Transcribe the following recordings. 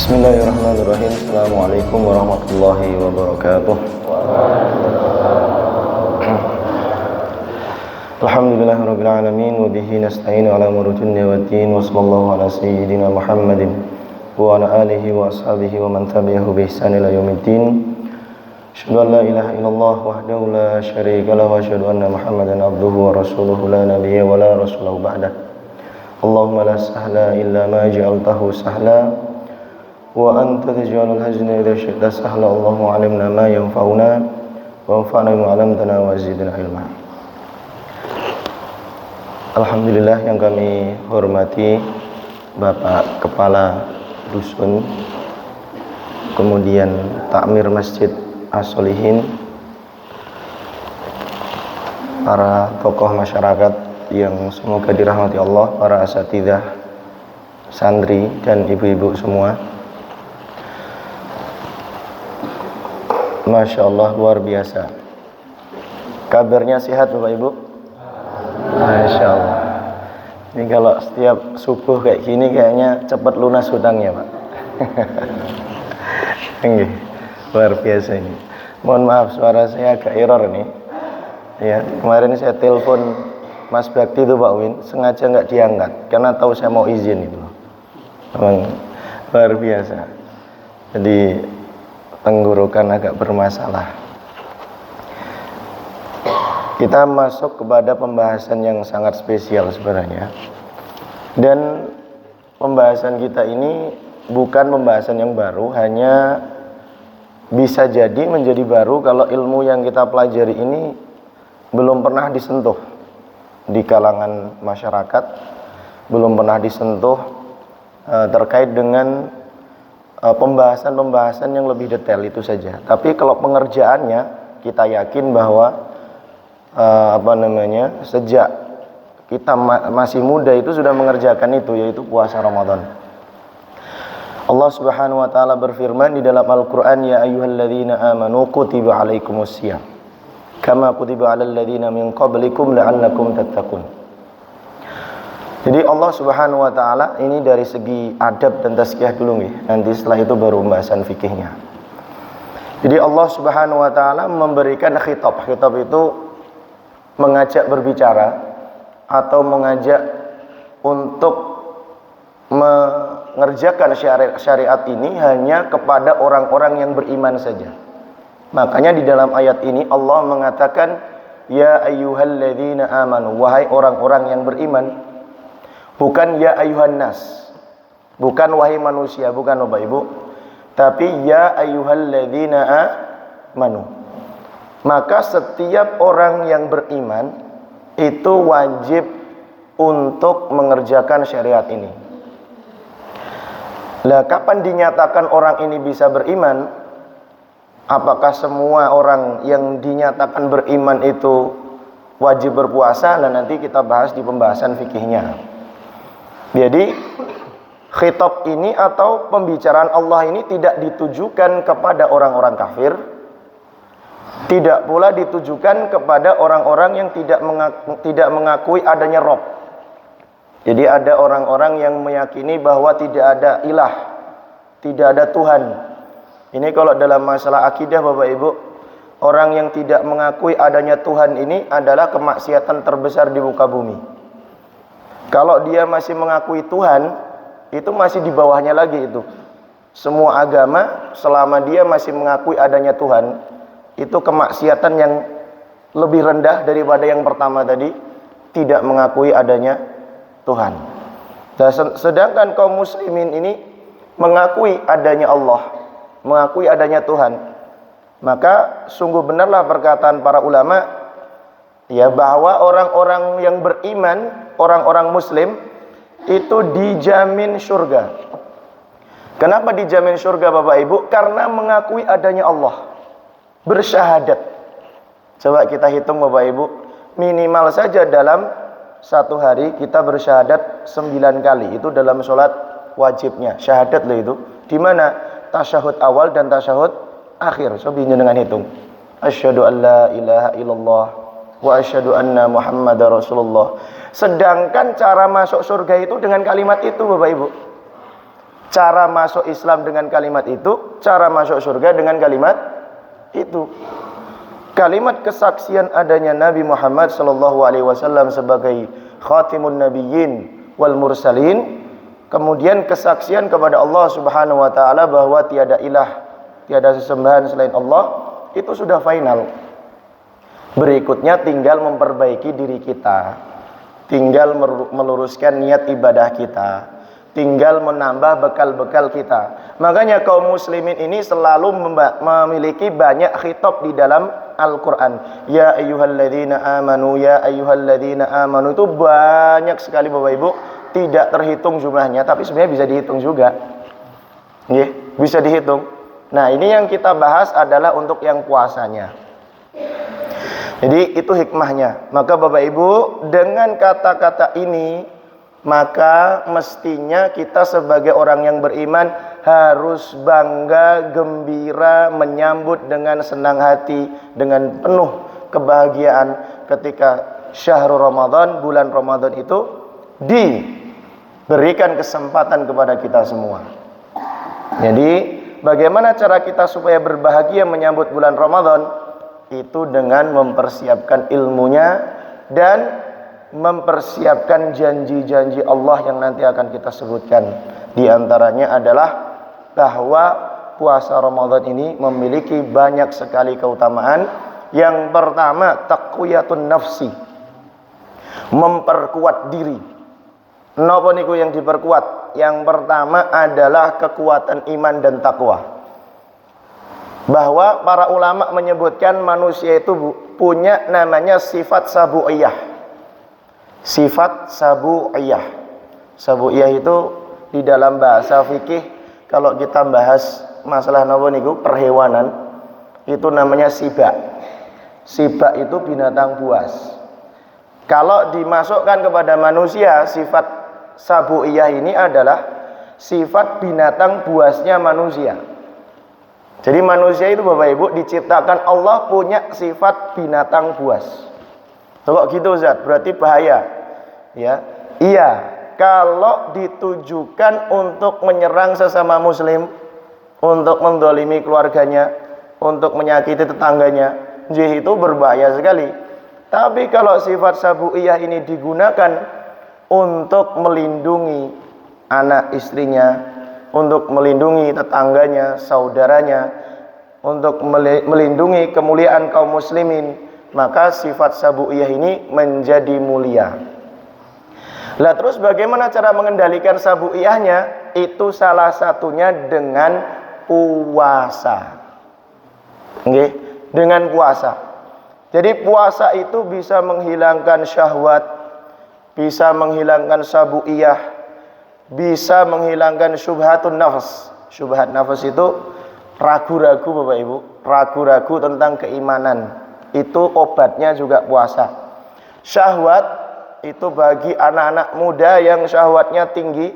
Bismillahirrahmanirrahim. Assalamualaikum warahmatullahi wabarakatuh. Alhamdulillahirabbil alamin wa bihi nasta'inu ala umuri dunya waddin wa sallallahu ala sayyidina Muhammadin wa ala alihi wa ashabihi wa man tabi'ahu bi ihsan ila yaumiddin. Asyhadu an la ilaha illallah wahdahu la syarika lahu wa asyhadu anna Muhammadan abduhu wa rasuluhu la nabiyya wa la rasulahu ba'dah. Allahumma la sahla illa ma ja'altahu sahla wa anta taj'alul hazna idza syi'ta sahla. Allahumma 'allimna ma yanfa'una wa anfa'na bima 'allamtana wa zidna ilma. Alhamdulillah yang kami hormati Bapak Kepala Dusun, kemudian Takmir Masjid As-Solihin, para tokoh masyarakat yang semoga dirahmati Allah, para asatidzah, santri dan ibu-ibu semua. Masya Allah, luar biasa. Kabarnya sehat Bapak Ibu? Masya Allah. Ini kalau setiap subuh kayak gini kayaknya cepat lunas hutangnya Pak. Luar biasa ini. Mohon maaf suara saya agak error nih. Ya, kemarin saya telepon Mas Bakti itu Pak Win, sengaja nggak diangkat karena tahu saya mau izin itu. Memang luar biasa. Jadi tenggorokan agak bermasalah. Kita masuk kepada pembahasan yang sangat spesial sebenarnya. Dan pembahasan kita ini bukan pembahasan yang baru, hanya bisa jadi menjadi baru kalau ilmu yang kita pelajari ini belum pernah disentuh di kalangan masyarakat, belum pernah disentuh terkait dengan pembahasan-pembahasan yang lebih detail itu saja. Tapi kalau pengerjaannya kita yakin bahwa sejak kita masih muda itu sudah mengerjakan itu, yaitu puasa Ramadan. Allah Subhanahu wa taala berfirman di dalam Al-Qur'an, ya ayyuhalladzina amanu kutiba alaikumusiyam kama kutiba alal ladzina min qablikum la'allakum tattaqun. Jadi Allah Subhanahu wa taala ini dari segi adab dan tazkiyah dulu nih. Nanti setelah itu baru pembahasan fikihnya. Jadi Allah Subhanahu wa taala memberikan khitab. Khitab itu mengajak berbicara atau mengajak untuk mengerjakan syariat ini hanya kepada orang-orang yang beriman saja. Makanya di dalam ayat ini Allah mengatakan ya ayyuhalladzina amanu, wahai orang-orang yang beriman. Bukan ya ayyuhan nas, bukan wahai manusia, bukan Bapak Ibu, tapi ya ayyuhalladzina amanu. Maka setiap orang yang beriman itu wajib untuk mengerjakan syariat ini. Lah kapan dinyatakan orang ini bisa beriman? Apakah semua orang yang dinyatakan beriman itu wajib berpuasa? Nah nanti kita bahas di pembahasan fikihnya. Jadi khitab ini atau pembicaraan Allah ini tidak ditujukan kepada orang-orang kafir, tidak pula ditujukan kepada orang-orang yang tidak mengakui adanya Rabb. Jadi ada orang-orang yang meyakini bahwa tidak ada ilah, tidak ada Tuhan. Ini kalau dalam masalah akidah Bapak Ibu, orang yang tidak mengakui adanya Tuhan ini adalah kemaksiatan terbesar di muka bumi. Kalau dia masih mengakui Tuhan, itu masih di bawahnya lagi itu. Semua agama selama dia masih mengakui adanya Tuhan, itu kemaksiatan yang lebih rendah daripada yang pertama tadi, tidak mengakui adanya Tuhan. Dan sedangkan kaum muslimin ini mengakui adanya Allah, mengakui adanya Tuhan. Maka sungguh benarlah perkataan para ulama, ya, bahwa orang-orang yang beriman, orang-orang muslim itu dijamin surga. Kenapa dijamin surga Bapak Ibu? Karena mengakui adanya Allah, bersyahadat. Coba kita hitung Bapak Ibu, minimal saja dalam satu hari kita bersyahadat 9 kali. Itu dalam sholat wajibnya, syahadat loh itu. Di mana? Tasyahud awal dan tasyahud akhir. So dengan hitung. Asyhadu an la ilaha illallah wa asyhadu anna Muhammadar Rasulullah. Sedangkan cara masuk surga itu dengan kalimat itu Bapak Ibu. Cara masuk Islam dengan kalimat itu, cara masuk surga dengan kalimat itu. Kalimat kesaksian adanya Nabi Muhammad sallallahu alaihi wasallam sebagai khatimun nabiyyin wal mursalin, kemudian kesaksian kepada Allah Subhanahu wa taala bahwa tiada ilah, tiada sesembahan selain Allah, itu sudah final. Berikutnya tinggal memperbaiki diri kita, tinggal meluruskan niat ibadah kita, tinggal menambah bekal-bekal kita. Makanya kaum muslimin ini selalu memiliki banyak khitab di dalam Al-Quran. Ya ayyuhalladzina amanu, ya ayyuhalladzina amanu, itu banyak sekali Bapak Ibu, tidak terhitung jumlahnya, tapi sebenarnya bisa dihitung juga. Bisa dihitung. Nah, ini yang kita bahas adalah untuk yang puasanya. Jadi itu hikmahnya. Maka Bapak Ibu, dengan kata-kata ini, maka mestinya kita sebagai orang yang beriman harus bangga, gembira, menyambut dengan senang hati, dengan penuh kebahagiaan ketika syahrul Ramadan, bulan Ramadan itu diberikan kesempatan kepada kita semua. Jadi bagaimana cara kita supaya berbahagia menyambut bulan Ramadan? Itu dengan mempersiapkan ilmunya dan mempersiapkan janji-janji Allah yang nanti akan kita sebutkan. Di antaranya adalah bahwa puasa Ramadan ini memiliki banyak sekali keutamaan. Yang pertama, taqwiyatun nafsi, memperkuat diri. Napa niku yang diperkuat? Yang pertama adalah kekuatan iman dan takwa. Bahwa para ulama menyebutkan manusia itu punya namanya sifat sabu'iyah. Sifat sabu'iyah. Sabu'iyah itu di dalam bahasa fikih, kalau kita bahas masalah napa niku perhewanan, itu namanya sibak. Sibak itu binatang buas. Kalau dimasukkan kepada manusia, sifat sabu'iyah ini adalah sifat binatang buasnya manusia. Jadi manusia itu Bapak Ibu diciptakan Allah punya sifat binatang buas. Kalau gitu Ustaz, berarti bahaya. Ya. Iya, kalau ditujukan untuk menyerang sesama muslim, untuk mendolimi keluarganya, untuk menyakiti tetangganya, itu berbahaya sekali. Tapi kalau sifat sabu'iyah ini digunakan untuk melindungi anak istrinya, untuk melindungi tetangganya, saudaranya, untuk melindungi kemuliaan kaum muslimin, maka sifat sabu'iyah ini menjadi mulia. Lah terus bagaimana cara mengendalikan sabu'iyahnya? Itu salah satunya dengan puasa. Nggih, dengan puasa. Jadi puasa itu bisa menghilangkan syahwat, bisa menghilangkan sabu'iyah, bisa menghilangkan syubhatun nafs. Syubhat nafs itu ragu-ragu Bapak Ibu, ragu-ragu tentang keimanan. Itu obatnya juga puasa. Syahwat itu bagi anak-anak muda yang syahwatnya tinggi,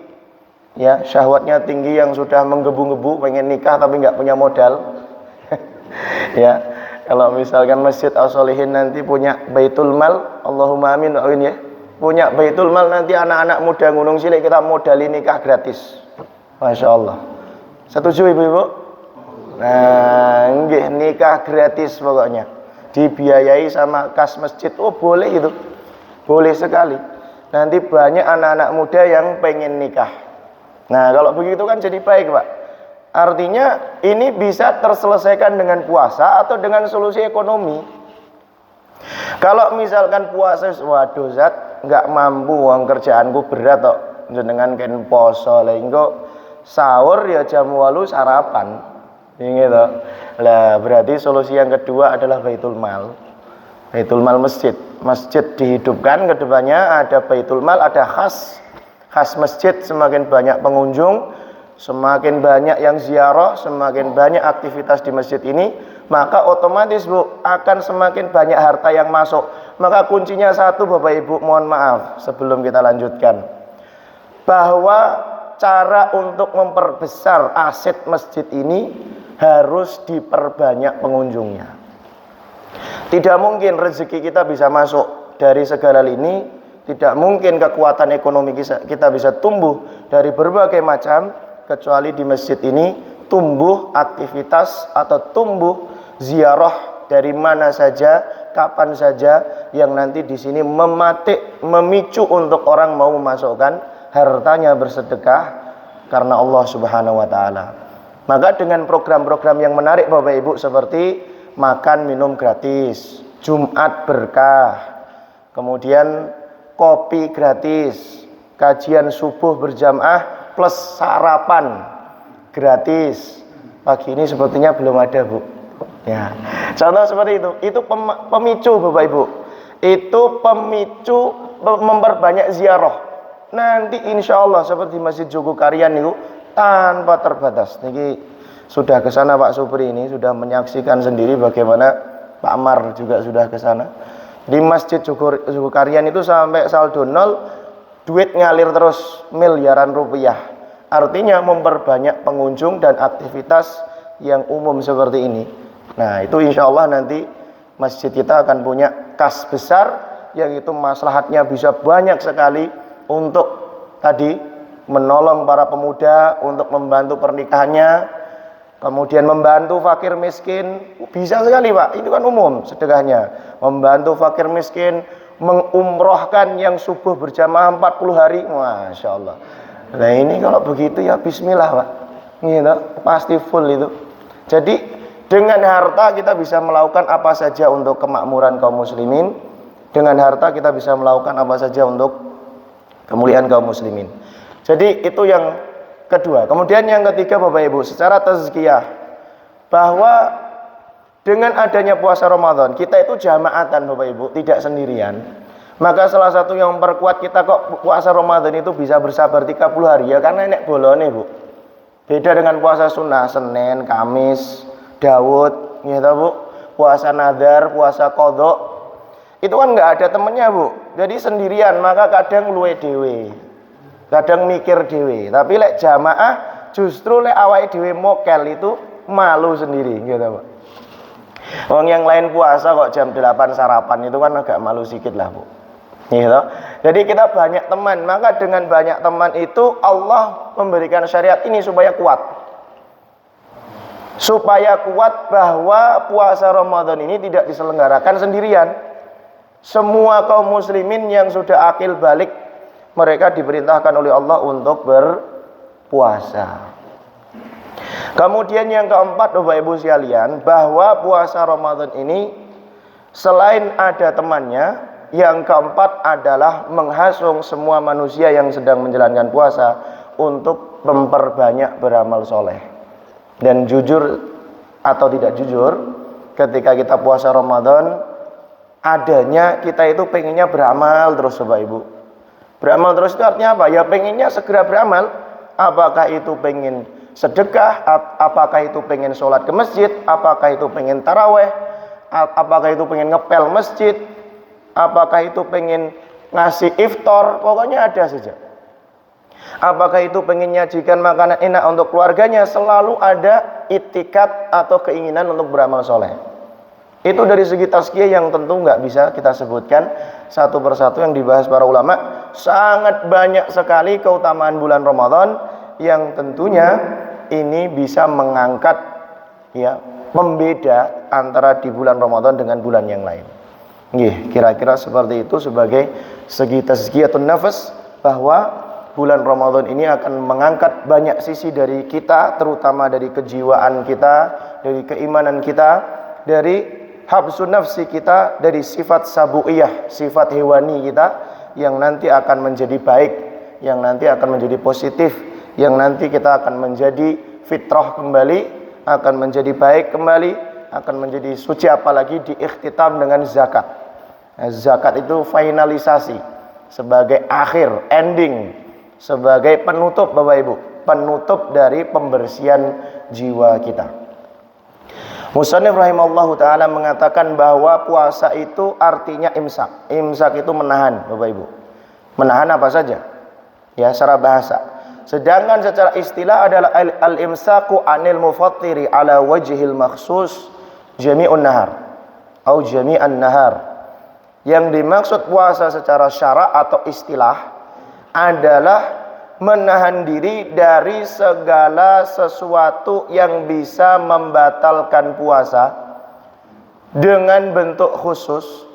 ya, syahwatnya tinggi yang sudah menggebu-gebu pengen nikah tapi nggak punya modal. Ya, kalau misalkan Masjid As-Solihin nanti punya Baitul Mal, Allahumma amin ya. Punya Baitul Mal, nanti anak-anak muda Gunung Cilik kita modali nikah gratis. Masya Allah. Setuju ibu-ibu? Nah, nggih, nikah gratis pokoknya. Dibiayai sama kas masjid. Oh boleh itu. Boleh sekali. Nanti banyak anak-anak muda yang pengen nikah. Nah kalau begitu kan jadi baik Pak. Artinya ini bisa terselesaikan dengan puasa atau dengan solusi ekonomi. Kalau misalkan puasa, waduh Zat, nggak mampu, uang kerjaanku berat kok, jenengan ken poso lha engko sahur ya jam 8 sarapan. Gitu. Lah berarti solusi yang kedua adalah Baitul Mal. Baitul Mal masjid. Masjid dihidupkan, kedepannya ada Baitul Mal, ada khas masjid. Semakin banyak pengunjung, semakin banyak yang ziarah, semakin banyak aktivitas di masjid ini, maka otomatis Bu akan semakin banyak harta yang masuk. Maka kuncinya satu Bapak Ibu, mohon maaf sebelum kita lanjutkan, bahwa cara untuk memperbesar aset masjid ini harus diperbanyak pengunjungnya. Tidak mungkin rezeki kita bisa masuk dari segala lini, tidak mungkin kekuatan ekonomi kita bisa tumbuh dari berbagai macam kecuali di masjid ini tumbuh aktivitas atau tumbuh ziarah dari mana saja, kapan saja, yang nanti di sini memicu untuk orang mau memasukkan hartanya bersedekah karena Allah Subhanahu wa taala. Maka dengan program-program yang menarik Bapak Ibu seperti makan minum gratis, Jumat berkah, kemudian kopi gratis, kajian subuh berjamaah plus sarapan gratis. Pagi ini sepertinya belum ada, Bu. Ya, contoh seperti itu pemicu Bapak Ibu. Itu pemicu memperbanyak ziarah. Nanti insya Allah seperti Masjid Jogokarian itu tanpa terbatas. Niki sudah ke sana Pak Supri, ini sudah menyaksikan sendiri bagaimana Pak Amar juga sudah ke sana. Di Masjid Jogokarian itu sampai saldo nol, duit ngalir terus miliaran rupiah. Artinya memperbanyak pengunjung dan aktivitas yang umum seperti ini. Nah, itu insya Allah nanti masjid kita akan punya kas besar yang itu maslahatnya bisa banyak sekali untuk tadi menolong para pemuda, untuk membantu pernikahannya, kemudian membantu fakir miskin. Bisa sekali Pak, itu kan umum sedekahnya. Membantu fakir miskin, mengumrohkan yang subuh berjamaah 40 hari, Masya Allah. Nah ini kalau begitu ya bismillah Pak, gitu, pasti full itu. Jadi dengan harta kita bisa melakukan apa saja untuk kemakmuran kaum muslimin. Dengan harta kita bisa melakukan apa saja untuk kemuliaan kaum muslimin. Jadi itu yang kedua. Kemudian yang ketiga Bapak Ibu, secara tazkiyah, bahwa dengan adanya puasa Ramadan kita itu jamaatan Bapak Ibu, tidak sendirian. Maka salah satu yang memperkuat kita kok puasa Ramadan itu bisa bersabar 30 hari ya karena enek bolone Bu. Beda dengan puasa sunnah Senin, Kamis, Daud, gitu Bu. Puasa nadar, puasa qadha. Itu kan nggak ada temennya Bu. Jadi sendirian, maka kadang luwe dewe. Kadang mikir dewe. Tapi lek jamaah justru lek awake dewe mokel itu malu sendiri, gitu Bu. Wong yang lain puasa kok jam 8 sarapan itu kan agak malu sedikit lah Bu. Gitu. Jadi kita banyak teman, maka dengan banyak teman itu Allah memberikan syariat ini supaya kuat. Supaya kuat bahwa puasa Ramadan ini tidak diselenggarakan sendirian. Semua kaum muslimin yang sudah akil balik, mereka diperintahkan oleh Allah untuk berpuasa. Kemudian yang keempat Bapak Ibu sekalian, bahwa puasa Ramadan ini selain ada temannya, yang keempat adalah menghasung semua manusia yang sedang menjalankan puasa untuk memperbanyak beramal soleh. Dan jujur atau tidak jujur, ketika kita puasa Ramadan, adanya kita itu pengennya beramal terus Bapak Ibu. Beramal terus itu artinya apa? Ya pengennya segera beramal. Apakah itu pengen sedekah, apakah itu pengen sholat ke masjid, apakah itu pengen taraweh, apakah itu pengen ngepel masjid, apakah itu pengen ngasih iftar, pokoknya ada saja. Apakah itu pengen nyajikan makanan enak untuk keluarganya, selalu ada itikat atau keinginan untuk beramal soleh. Itu dari segi tazkiyah yang tentu nggak bisa kita sebutkan satu persatu yang dibahas para ulama. Sangat banyak sekali keutamaan bulan Ramadan yang tentunya ini bisa mengangkat ya pembeda antara di bulan Ramadan dengan bulan yang lain. Kira-kira seperti itu sebagai segi tazkiyatun nafas, bahwa bulan Ramadan ini akan mengangkat banyak sisi dari kita, terutama dari kejiwaan kita, dari keimanan kita, dari habsun nafsi kita, dari sifat sabu'iyah, sifat hewani kita yang nanti akan menjadi baik, yang nanti akan menjadi positif, yang nanti kita akan menjadi fitrah kembali, akan menjadi baik kembali, akan menjadi suci, apalagi diikhtitam dengan zakat. Zakat itu finalisasi sebagai akhir, ending, sebagai penutup Bapak Ibu, penutup dari pembersihan jiwa kita. Musannif rahimallahu ta'ala mengatakan bahwa puasa itu artinya imsak. Imsak itu menahan Bapak Ibu. Menahan apa saja? Ya, secara bahasa. Sedangkan secara istilah adalah al-imsaku anil mufattiri ala wajhil makhsus jami'un nahar atau jami'an nahar. Yang dimaksud puasa secara syara atau istilah adalah menahan diri dari segala sesuatu yang bisa membatalkan puasa dengan bentuk khusus.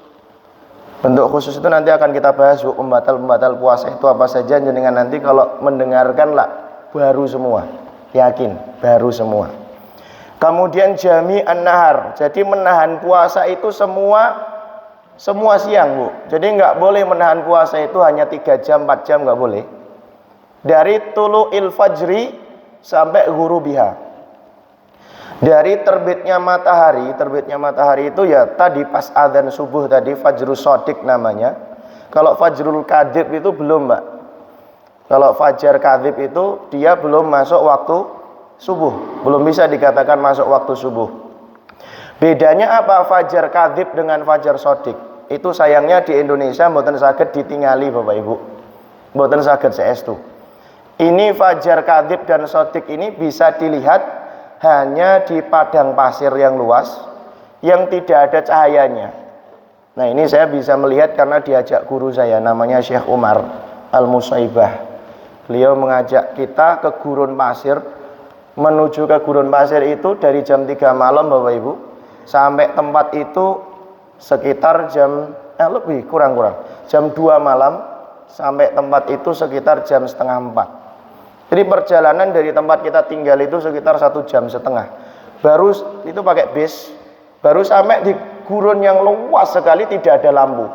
Bentuk khusus itu nanti akan kita bahas, pembatal puasa itu apa saja. Jenengan nanti kalau mendengarkan lah baru semua, yakin baru semua. Kemudian jami an-nahar, jadi menahan puasa itu semua siang, Bu. Jadi nggak boleh menahan puasa itu hanya 3 jam 4 jam, nggak boleh. Dari tulu'il fajri sampai ghurubiha. Dari terbitnya matahari itu ya tadi pas adzan subuh tadi, fajrul shadiq namanya. Kalau fajrul kadhib itu belum, Mbak. Kalau fajar kadhib itu dia belum masuk waktu subuh, belum bisa dikatakan masuk waktu subuh. Bedanya apa fajar kadhib dengan fajar shadiq? Itu sayangnya di Indonesia mboten saged ditingali Bapak Ibu. Mboten saged saestu. Ini fajar kadhib dan shadiq ini bisa dilihat hanya di padang pasir yang luas yang tidak ada cahayanya. Nah, ini saya bisa melihat karena diajak guru saya namanya Syekh Umar Al-Musaibah. Beliau mengajak kita ke gurun pasir. Menuju ke gurun pasir itu dari jam 3 malam Bapak Ibu sampai tempat itu sekitar jam kurang jam 2 malam, sampai tempat itu sekitar jam setengah 4. Jadi perjalanan dari tempat kita tinggal itu sekitar 1,5 jam. Baru itu pakai bis, baru sampai di gurun yang luas sekali tidak ada lampu.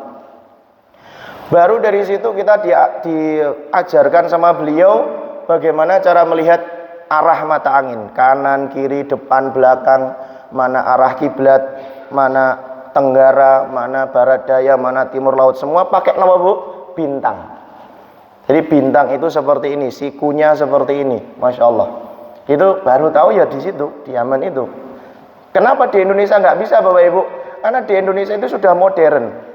Baru dari situ kita diajarkan sama beliau bagaimana cara melihat arah mata angin, kanan, kiri, depan, belakang, mana arah kiblat, mana tenggara, mana barat daya, mana timur laut, semua pakai nama, Bu, bintang. Jadi bintang itu seperti ini, sikunya seperti ini, Masya Allah. Itu baru tahu ya di situ, di Yaman itu. Kenapa di Indonesia nggak bisa Bapak Ibu? Karena di Indonesia itu sudah modern.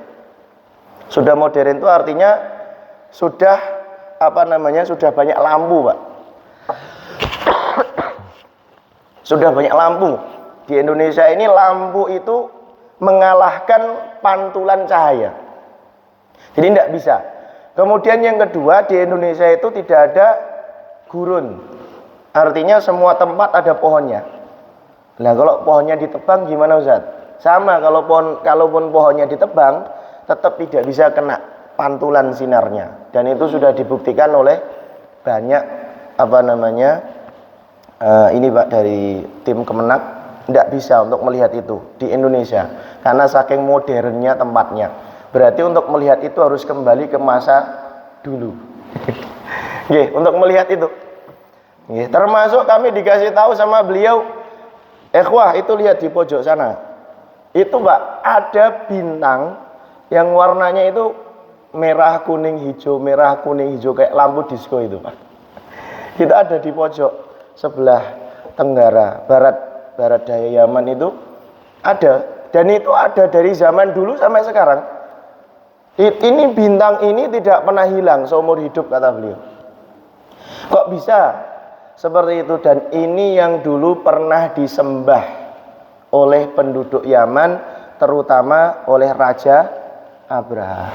Sudah modern itu artinya sudah sudah banyak lampu, Pak. Sudah banyak lampu. Di Indonesia ini lampu itu mengalahkan pantulan cahaya. Jadi tidak bisa. Kemudian yang kedua, di Indonesia itu tidak ada gurun. Artinya semua tempat ada pohonnya. Nah, kalau pohonnya ditebang gimana Ustaz? Sama, kalaupun pohonnya ditebang tetap tidak bisa kena pantulan sinarnya. Dan itu sudah dibuktikan oleh banyak ini Pak dari tim Kemenak, tidak bisa untuk melihat itu di Indonesia karena saking modernnya tempatnya. Berarti untuk melihat itu harus kembali ke masa dulu. Untuk melihat itu. Termasuk kami dikasih tahu sama beliau, ikhwah itu lihat di pojok sana. Itu Pak, ada bintang yang warnanya itu merah kuning hijau kayak lampu disco itu Pak. Kita ada di pojok sebelah tenggara barat daya Yaman itu ada, dan itu ada dari zaman dulu sampai sekarang. Ini bintang ini tidak pernah hilang seumur hidup kata beliau. Kok bisa seperti itu? Dan ini yang dulu pernah disembah oleh penduduk Yaman, terutama oleh Raja Abraha.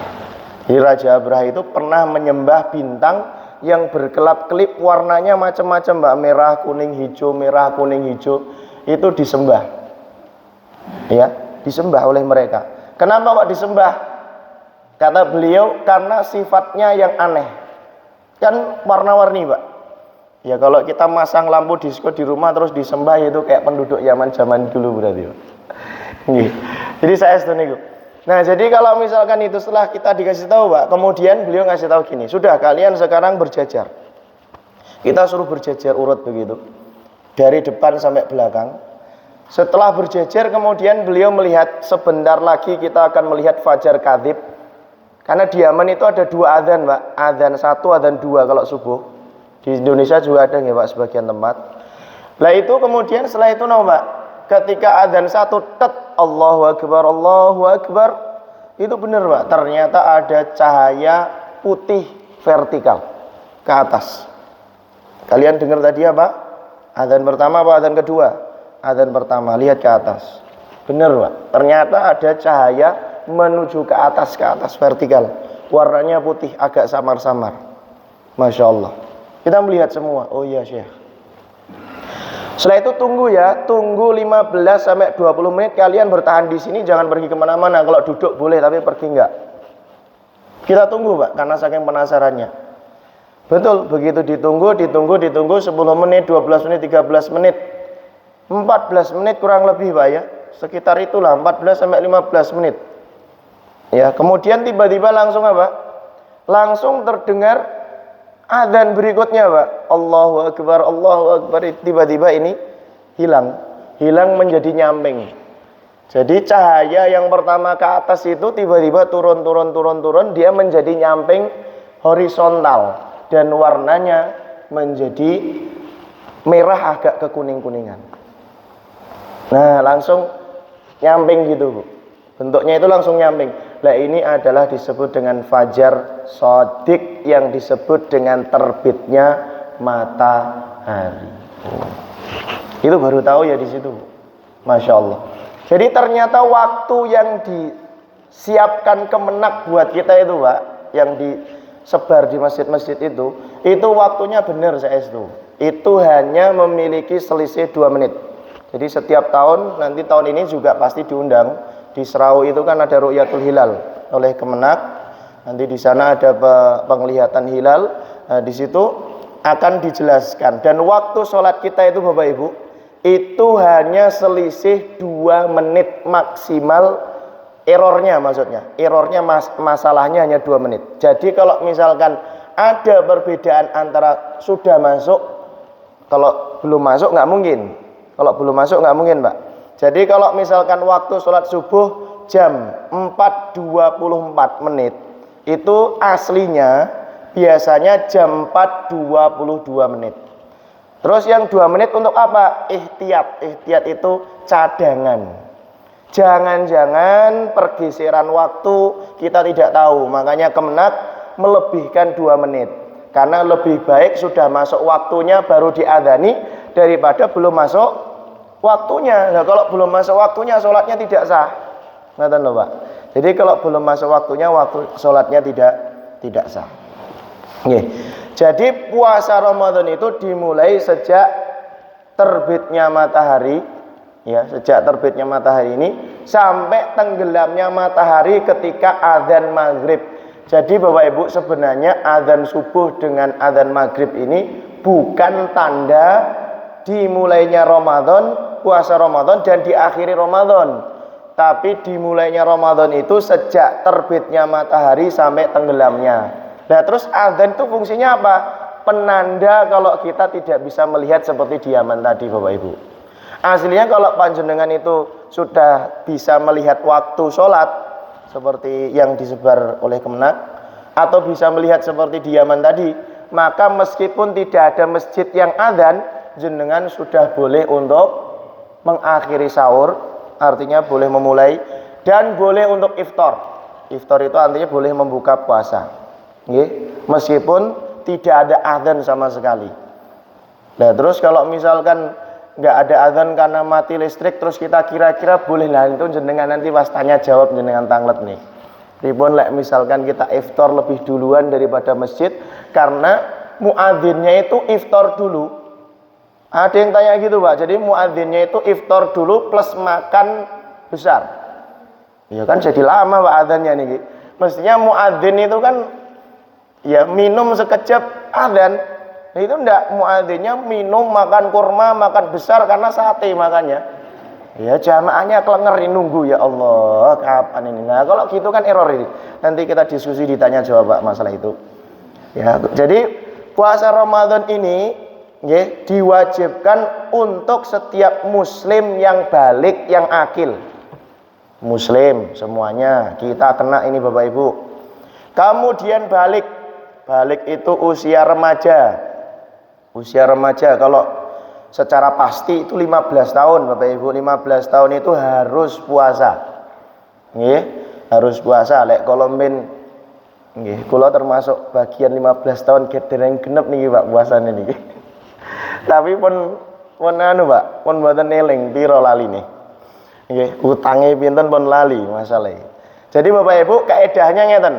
Jadi Raja Abraha itu pernah menyembah bintang yang berkelap-kelip warnanya macam-macam, Mbak, merah kuning hijau, itu disembah. Ya, disembah oleh mereka. Kenapa kok disembah? Kata beliau karena sifatnya yang aneh. Kan warna-warni, Pak. Ya kalau kita masang lampu disko di rumah terus disembah itu kayak penduduk Yaman zaman dulu berarti, Pak. Jadi saya setuju. Nah, jadi kalau misalkan itu setelah kita dikasih tahu, Pak, kemudian beliau ngasih tahu gini, sudah kalian sekarang berjajar. Kita suruh berjajar urut begitu. Dari depan sampai belakang. Setelah berjajar kemudian beliau melihat sebentar lagi kita akan melihat fajar kadhib. Karena di Yaman itu ada 2 adzan, Pak. Adzan 1, adzan 2 kalau subuh. Di Indonesia juga ada nggih, Pak, sebagian tempat. Lah itu kemudian setelah itu Pak, ketika adzan 1 tet Allahu Akbar. Itu benar, Pak. Ternyata ada cahaya putih vertikal ke atas. Kalian dengar tadi apa? Adzan pertama apa adzan kedua? Adzan pertama, lihat ke atas. Benar, Pak. Ternyata ada cahaya menuju ke atas vertikal. Warnanya putih agak samar-samar. Masya Allah. Kita melihat semua. Oh iya Syekh. Setelah itu tunggu ya, tunggu 15 sampai 20 menit. Kalian bertahan di sini, jangan pergi kemana-mana. Kalau duduk boleh, tapi pergi enggak. Kita tunggu Pak, karena saking penasarannya. Betul, begitu ditunggu 10 menit, 12 menit, 13 menit, 14 menit kurang lebih Pak ya. Sekitar itulah 14 sampai 15 menit. Ya, kemudian tiba-tiba langsung apa? Langsung terdengar adzan berikutnya Pak. Allahu Akbar, Allahu Akbar. Tiba-tiba ini hilang menjadi nyamping. Jadi cahaya yang pertama ke atas itu tiba-tiba turun, dia menjadi nyamping horizontal dan warnanya menjadi merah agak kekuning-kuningan. Nah, langsung nyamping gitu Bu. Bentuknya itu langsung nyamping. Nah, ini adalah disebut dengan fajar shadiq, yang disebut dengan terbitnya matahari. Itu baru tahu ya di situ. Masya Allah. Jadi ternyata waktu yang disiapkan Kemenak buat kita itu Pak, yang disebar di masjid-masjid itu waktunya benar saya itu. Itu hanya memiliki selisih 2 menit. Jadi setiap tahun, nanti tahun ini juga pasti diundang. Di Serau itu kan ada Ru'yatul Hilal oleh Kemenak. Nanti di sana ada penglihatan hilal. Nah, di situ akan dijelaskan. Dan waktu sholat kita itu Bapak Ibu, itu hanya selisih 2 menit maksimal. Errornya maksudnya. Errornya masalahnya hanya 2 menit. Jadi kalau misalkan ada perbedaan antara sudah masuk, kalau belum masuk nggak mungkin. Kalau belum masuk nggak mungkin Pak. Jadi kalau misalkan waktu sholat subuh jam 4.24 menit, itu aslinya biasanya jam 4.22 menit. Terus yang 2 menit untuk apa? Ihtiyat. Ihtiyat itu cadangan. Jangan-jangan pergeseran waktu kita tidak tahu. Makanya Kemenak melebihkan 2 menit. Karena lebih baik sudah masuk waktunya baru diadzani daripada belum masuk waktunya. Nah, kalau belum masuk waktunya sholatnya tidak sah. Ngerti lho Pak. Jadi kalau belum masuk waktunya, waktu sholatnya tidak sah. Oke. Jadi puasa Ramadan itu dimulai sejak terbitnya matahari, ya, sejak terbitnya matahari ini sampai tenggelamnya matahari ketika adzan maghrib. Jadi Bapak Ibu, sebenarnya adzan subuh dengan adzan maghrib ini bukan tanda dimulainya Ramadan, puasa Ramadan dan diakhiri Ramadan. Tapi dimulainya Ramadan itu sejak terbitnya matahari sampai tenggelamnya. Nah, terus adzan itu fungsinya apa? Penanda kalau kita tidak bisa melihat seperti di Yaman tadi Bapak Ibu. Aslinya kalau panjenengan itu sudah bisa melihat waktu sholat seperti yang disebar oleh Kemenak, atau bisa melihat seperti di Yaman tadi, maka meskipun tidak ada masjid yang adzan, jenengan sudah boleh untuk mengakhiri sahur, artinya boleh memulai, dan boleh untuk iftar. Iftar itu artinya boleh membuka puasa. Meskipun tidak ada adzan sama sekali. Nah, terus kalau misalkan nggak ada adzan karena mati listrik, terus kita kira-kira boleh lah, itu jenengan nanti pas tanya jawab jenengan tanglet nih. Ribon lek misalkan kita iftar lebih duluan daripada masjid karena muadzinnya itu iftar dulu. Ada yang tanya gitu Pak. Jadi muadzinnya itu iftar dulu plus makan besar. Ya kan jadi lama Pak adzannya nih. Mestinya muadzin itu kan ya minum sekejap adzan. Nah, itu enggak, muadzinnya minum, makan kurma, makan besar karena sate makannya. Ya jamaahnya kelengerin nunggu, ya Allah kapan ini. Nah kalau gitu kan error ini. Nanti kita diskusi ditanya jawab Pak masalah itu. Ya, jadi puasa Ramadan ini diwajibkan untuk setiap muslim yang balik, yang akil. Muslim semuanya kita kena ini Bapak Ibu. Kemudian balik itu usia remaja. Usia remaja kalau secara pasti itu 15 tahun Bapak Ibu. 15 tahun itu harus puasa. Harus puasa. Lek kolomben kula termasuk bagian 15 tahun dereng genep niki Pak puasane niki. Tapi pun anu Pak, pun mboten eling pira laline. Nggih, utange pinten pun lali masalahe. Jadi Bapak Ibu kaedahnya ngeten.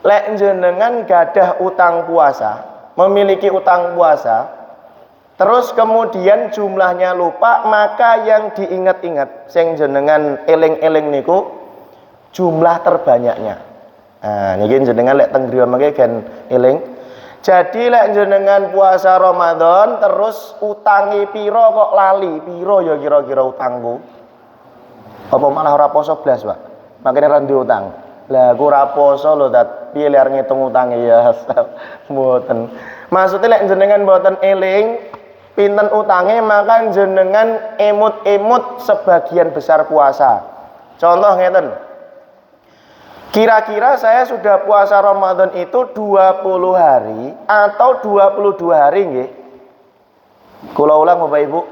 Lek jenengan gadah utang puasa, memiliki utang puasa, terus kemudian jumlahnya lupa, maka yang diingat-ingat sing jenengan eling-eling niku jumlah terbanyaknya. Nah, niki jenengan lek teng griya mangke gen eling. Jadi lek jenengan puasa Ramadan terus utangi piro kok lali, piro ya kira-kira utangku? Apa malah ora poso blas, Pak? Makane ra duwe utang. Lah aku ora poso lho, dat piye lek ngitung utange ya. Mboten. Maksudnya lek jenengan mboten eling pinten utange, maka jenengan emut-emut sebagian besar puasa. Contoh ngeten. Kira-kira saya sudah puasa Ramadan itu 20 hari atau 22 hari nggih? Kula ulang Bapak Ibu.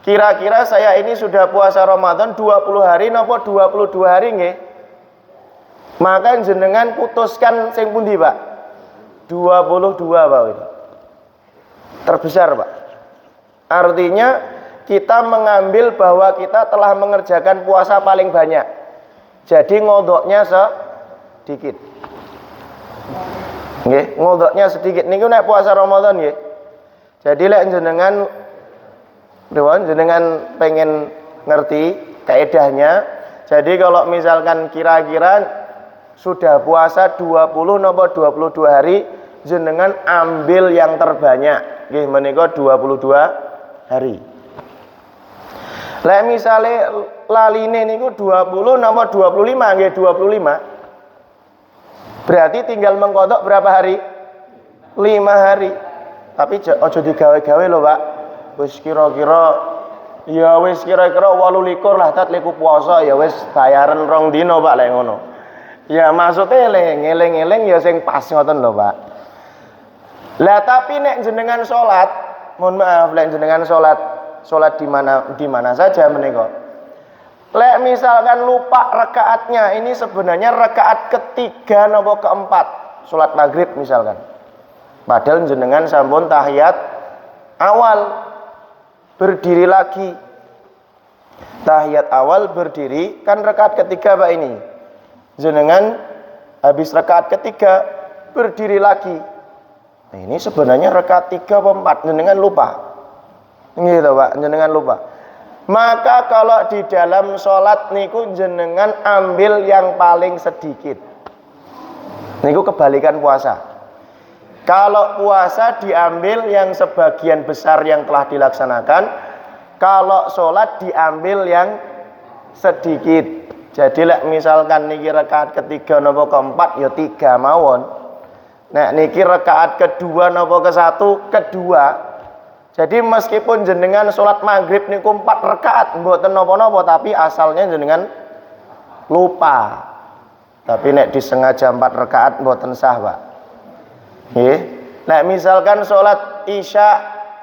Kira-kira saya ini sudah puasa Ramadan 20 hari napa 22 hari nggih? Maka jenengan putuskan sing pundi, Pak? 22, Pak. Terbesar, Pak. Artinya kita mengambil bahwa kita telah mengerjakan puasa paling banyak. Jadi ngodoknya sedikit. Nggih, ngodoknya sedikit niku nek puasa Ramadan nggih. Jadi lek jenengan pengen ngerti kaedahnya. Jadi kalau misalkan kira-kira sudah puasa 20 napa 22 hari, jenengan ambil yang terbanyak. Nggih menika 22 hari. Lek misale laline niku 20 napa 25 nggih 25. Berarti tinggal mengkodok berapa hari? 5 hari. Tapi aja digawe-gawe lho, Pak. Wis kira-kira 28 lah tat leku puasa ya wis bayaran 2 dino, Pak, lek ngono. Ya maksudnya eling-eling ya sing pas ngoten lho, Pak. Lah tapi nek jenengan salat, mohon maaf lek jenengan salat di mana saja menika. Lek misalkan lupa rakaatnya, ini sebenarnya rakaat ketiga napa keempat salat maghrib misalkan. Padahal jenengan sampun tahiyat awal, berdiri lagi. Tahiyat awal berdiri kan rakaat ketiga, Pak, ini. Jenengan habis rakaat ketiga berdiri lagi. Nah, ini sebenarnya rakaat 3 atau 4, jenengan lupa. Gitu, Pak, jenengan lupa. Maka kalau di dalam sholat niku jenengan ambil yang paling sedikit. Niku kebalikan puasa. Kalau puasa diambil yang sebagian besar yang telah dilaksanakan. Kalau sholat diambil yang sedikit. Jadi misalkan niki rakaat ketiga napa keempat ya 3 mawon. Nah niki rakaat kedua napa ke-1 kedua. Jadi meskipun jenengan sholat maghrib niku 4 rakaat mboten napa-napa, tapi asalnya jenengan lupa. Tapi nek disengaja 4 rakaat mboten sah, Pak. Nggih. Nek misalkan sholat isya,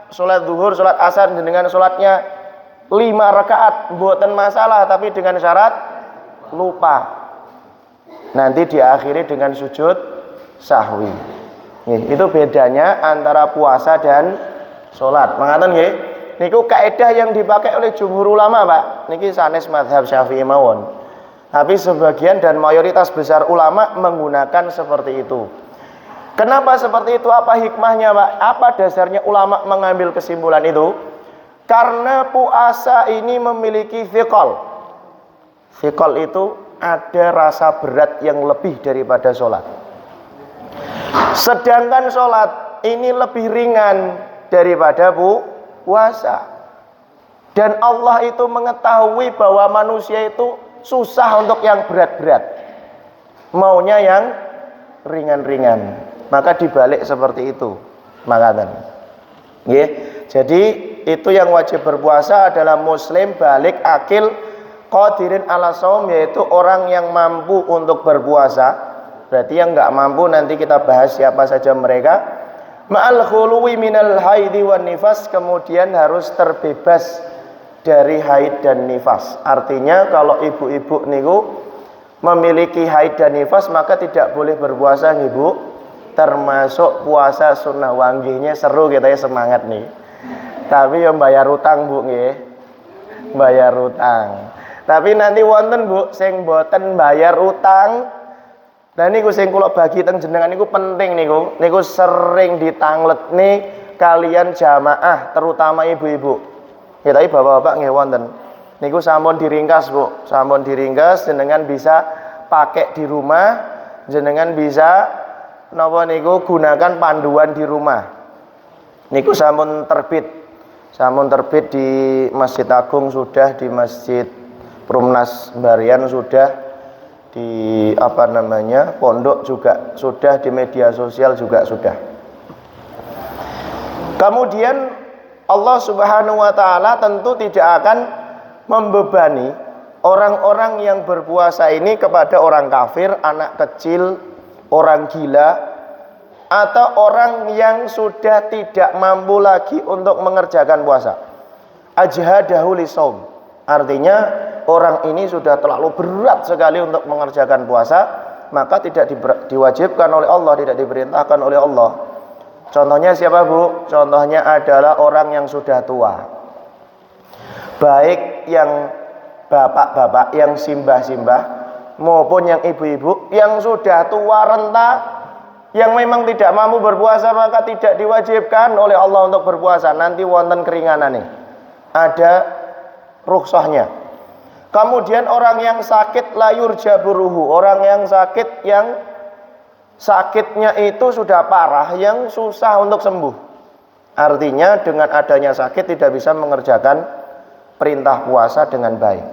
sholat zuhur, sholat asar jenengan sholatnya 5 rakaat mboten masalah, tapi dengan syarat lupa. Nanti diakhiri dengan sujud sahwi. Nggih, itu bedanya antara puasa dan sholat. Mengatakan nggih, niku kaidah yang dipakai oleh jumhur ulama, Pak. Niki sanes mazhab Syafi'i mawon. Tapi sebagian dan mayoritas besar ulama menggunakan seperti itu. Kenapa seperti itu? Apa hikmahnya, Pak? Apa dasarnya ulama mengambil kesimpulan itu? Karena puasa ini memiliki thiqal. Thiqal itu ada rasa berat yang lebih daripada sholat. Sedangkan sholat ini lebih ringan daripada puasa. Dan Allah itu mengetahui bahwa manusia itu susah untuk yang berat-berat, maunya yang ringan-ringan. Maka dibalik seperti itu. Makatan. Jadi itu yang wajib berpuasa adalah muslim, balik, akil, qadirin ala shaum, yaitu orang yang mampu untuk berpuasa. Berarti yang nggak mampu nanti kita bahas siapa saja mereka. Ma'al khuluwi minal haidi wan nifas, kemudian harus terbebas dari haid dan nifas. Artinya kalau ibu-ibu niku memiliki haid dan nifas maka tidak boleh berpuasa nih, Bu. Termasuk puasa sunnah wanggihnya seru kita ya, semangat nih. Tapi yang bayar utang, Bu, nggih. Bayar utang. Tapi nanti wonten, Bu, sing boten bayar utang Nah niku sing kula bagi teng jenengan niku penting niku. Niku sering ditangletni kalian jamaah terutama ibu-ibu. Ya tapi bapak-bapak nggih wonten. Niku sampun diringkas, Bu. Sampun diringkas jenengan bisa pakai di rumah, jenengan bisa napa niku gunakan panduan di rumah. Niku sampun terbit. Sampun terbit di Masjid Agung sudah, di Masjid Perumnas Barian sudah, di pondok juga sudah, di media sosial juga sudah. Kemudian Allah Subhanahu wa taala tentu tidak akan membebani orang-orang yang berpuasa ini kepada orang kafir, anak kecil, orang gila, atau orang yang sudah tidak mampu lagi untuk mengerjakan puasa. Ajhadahu lisaum. Artinya orang ini sudah terlalu berat sekali untuk mengerjakan puasa, maka tidak diwajibkan oleh Allah, tidak diperintahkan oleh Allah. Contohnya siapa, Bu? Contohnya adalah orang yang sudah tua. Baik yang bapak-bapak, yang simbah-simbah, maupun yang ibu-ibu yang sudah tua renta, yang memang tidak mampu berpuasa, maka tidak diwajibkan oleh Allah untuk berpuasa. Nanti wonten keringanan nih. Ada rukhsahnya. Kemudian orang yang sakit layur jaburuhu, orang yang sakit yang sakitnya itu sudah parah, yang susah untuk sembuh. Artinya dengan adanya sakit tidak bisa mengerjakan perintah puasa dengan baik.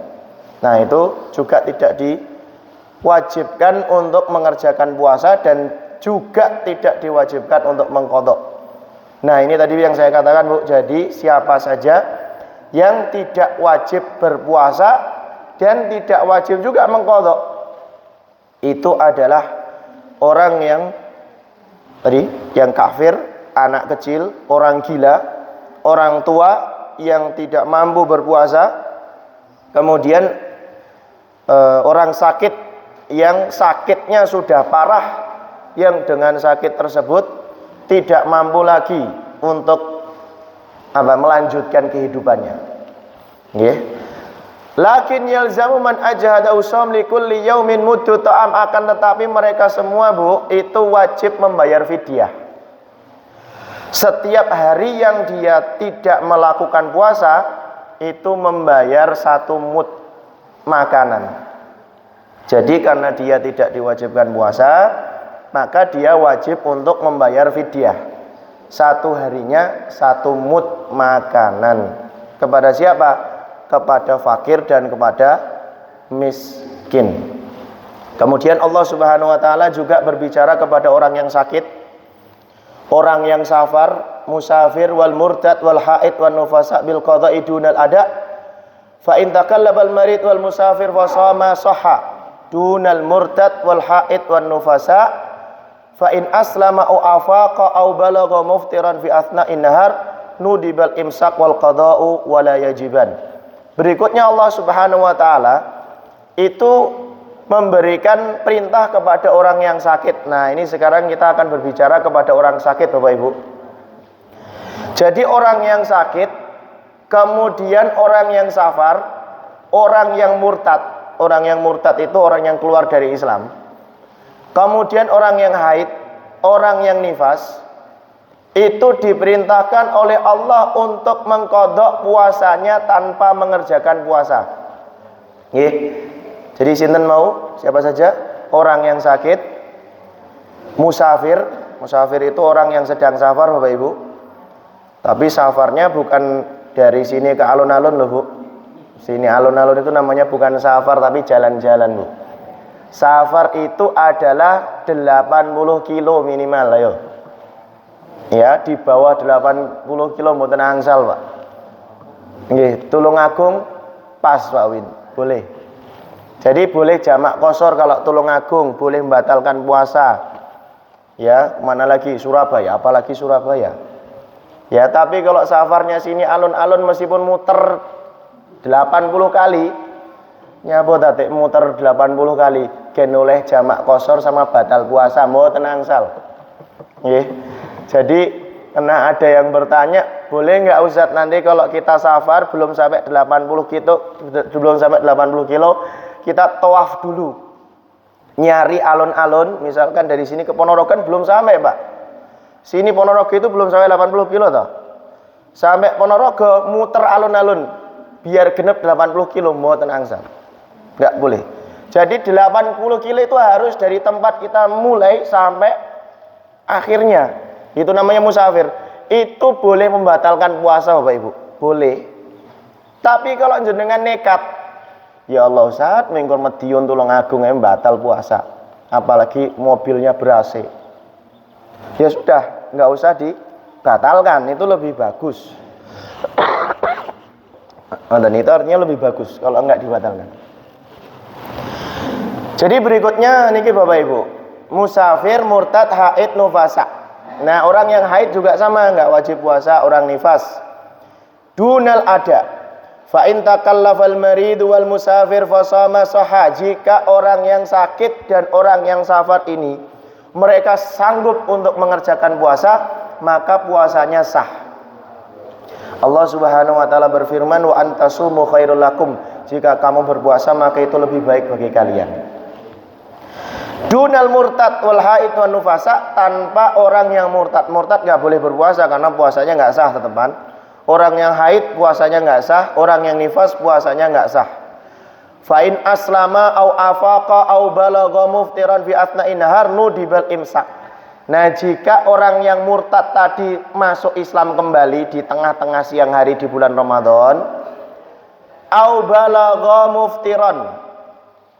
Nah itu juga tidak diwajibkan untuk mengerjakan puasa dan juga tidak diwajibkan untuk mengqadha. Nah ini tadi yang saya katakan, Bu. Jadi siapa saja yang tidak wajib berpuasa dan tidak wajib juga mengqadha, itu adalah orang yang tadi, yang kafir, anak kecil, orang gila, orang tua yang tidak mampu berpuasa, kemudian orang sakit yang sakitnya sudah parah, yang dengan sakit tersebut tidak mampu lagi untuk melanjutkan kehidupannya. Nggih. Lakin yalzamu man ajhada usam likulli yaumin muddu ta'am, akan tetapi mereka semua, Bu, itu wajib membayar fidyah. Setiap hari yang dia tidak melakukan puasa itu membayar 1 mud makanan. Jadi karena dia tidak diwajibkan puasa, maka dia wajib untuk membayar fidyah. 1 harinya 1 mud makanan. Kepada siapa? Kepada fakir dan kepada miskin. Kemudian Allah Subhanahu wa taala juga berbicara kepada orang yang sakit, orang yang safar, musafir, wal murtad, wal haid, wan nufasa bil qada'i dunal ada. Fa in takallabal marid wal musafir fa shama sahha dunal murtad wal haid wan nufasa. Fa in aslama au afaqa au balagha muftiran fi athna'in nahar nudibal imsak wal qada'u wala yajiban. Berikutnya Allah Subhanahu wa taala itu memberikan perintah kepada orang yang sakit. Nah, ini sekarang kita akan berbicara kepada orang sakit, Bapak Ibu. Jadi orang yang sakit, kemudian orang yang safar, orang yang murtad. Orang yang murtad itu orang yang keluar dari Islam. Kemudian orang yang haid, orang yang nifas, itu diperintahkan oleh Allah untuk mengqadha puasanya tanpa mengerjakan puasa. Nggih. Jadi sinten mau? Siapa saja? Orang yang sakit, musafir. Musafir itu orang yang sedang safar, Bapak Ibu. Tapi safarnya bukan dari sini ke alun-alun loh, Bu. Sini alun-alun itu namanya bukan safar tapi jalan-jalan, Bu. Safar itu adalah 80 kilo minimal, ayo. Ya, di bawah 80 kilo mboten angsal, Pak. Nggih, Tulungagung pas, Pak Win. Boleh. Jadi boleh jamak qashar kalau Tulungagung, boleh membatalkan puasa. Ya, mana lagi Surabaya, apalagi Surabaya. Ya, tapi kalau safarnya sini alun-alun meskipun muter 80 kali, nyapa tatik muter 80 kali, gen oleh jamak qashar sama batal puasa, mboten angsal. Nggih. Jadi karena ada yang bertanya, boleh nggak Ustaz nanti kalau kita safar belum sampai 80 kilo, kita tawaf dulu. nyari alun-alun, misalkan dari sini ke Ponorogo belum sampai Pak, sini Ponorogo itu belum sampai 80 kilo toh, sampai Ponorogo muter alun-alun biar genep 80 kilo mboten angsal, nggak boleh. Jadi 80 kilo itu harus dari tempat kita mulai sampai akhirnya, itu namanya musafir. Itu boleh membatalkan puasa Bapak Ibu, boleh. Tapi kalau jenengan nekat, ya Allah Ustaz, mengkon Medion tulung agung batal puasa, apalagi mobilnya ber-AC, ya sudah, nggak usah dibatalkan, itu lebih bagus. Dan itu artinya lebih bagus kalau nggak dibatalkan. Jadi berikutnya niki Bapak Ibu, musafir, murtad, haid, nufasa. Nah orang yang haid juga sama, nggak wajib puasa. Orang nifas dunal ada fa in takallafal marid wal musafir fasama sahha. Jika orang yang sakit dan orang yang safar ini mereka sanggup untuk mengerjakan puasa, maka puasanya sah. Allah Subhanahu wa taala berfirman, wa antasumu khairul lakum. Jika kamu berpuasa maka itu lebih baik bagi kalian. Dunal murtad wal haid wan nufasa, tanpa orang yang murtad. Murtad nggak boleh berpuasa karena puasanya nggak sah teman. Orang yang haid puasanya nggak sah, orang yang nifas puasanya nggak sah. Fa in aslama au afaqa au balagha muftiran fi athna'in nahar nudibal imsak. Nah jika orang yang murtad tadi masuk Islam kembali di tengah-tengah siang hari di bulan Ramadan, au balagha muftiran.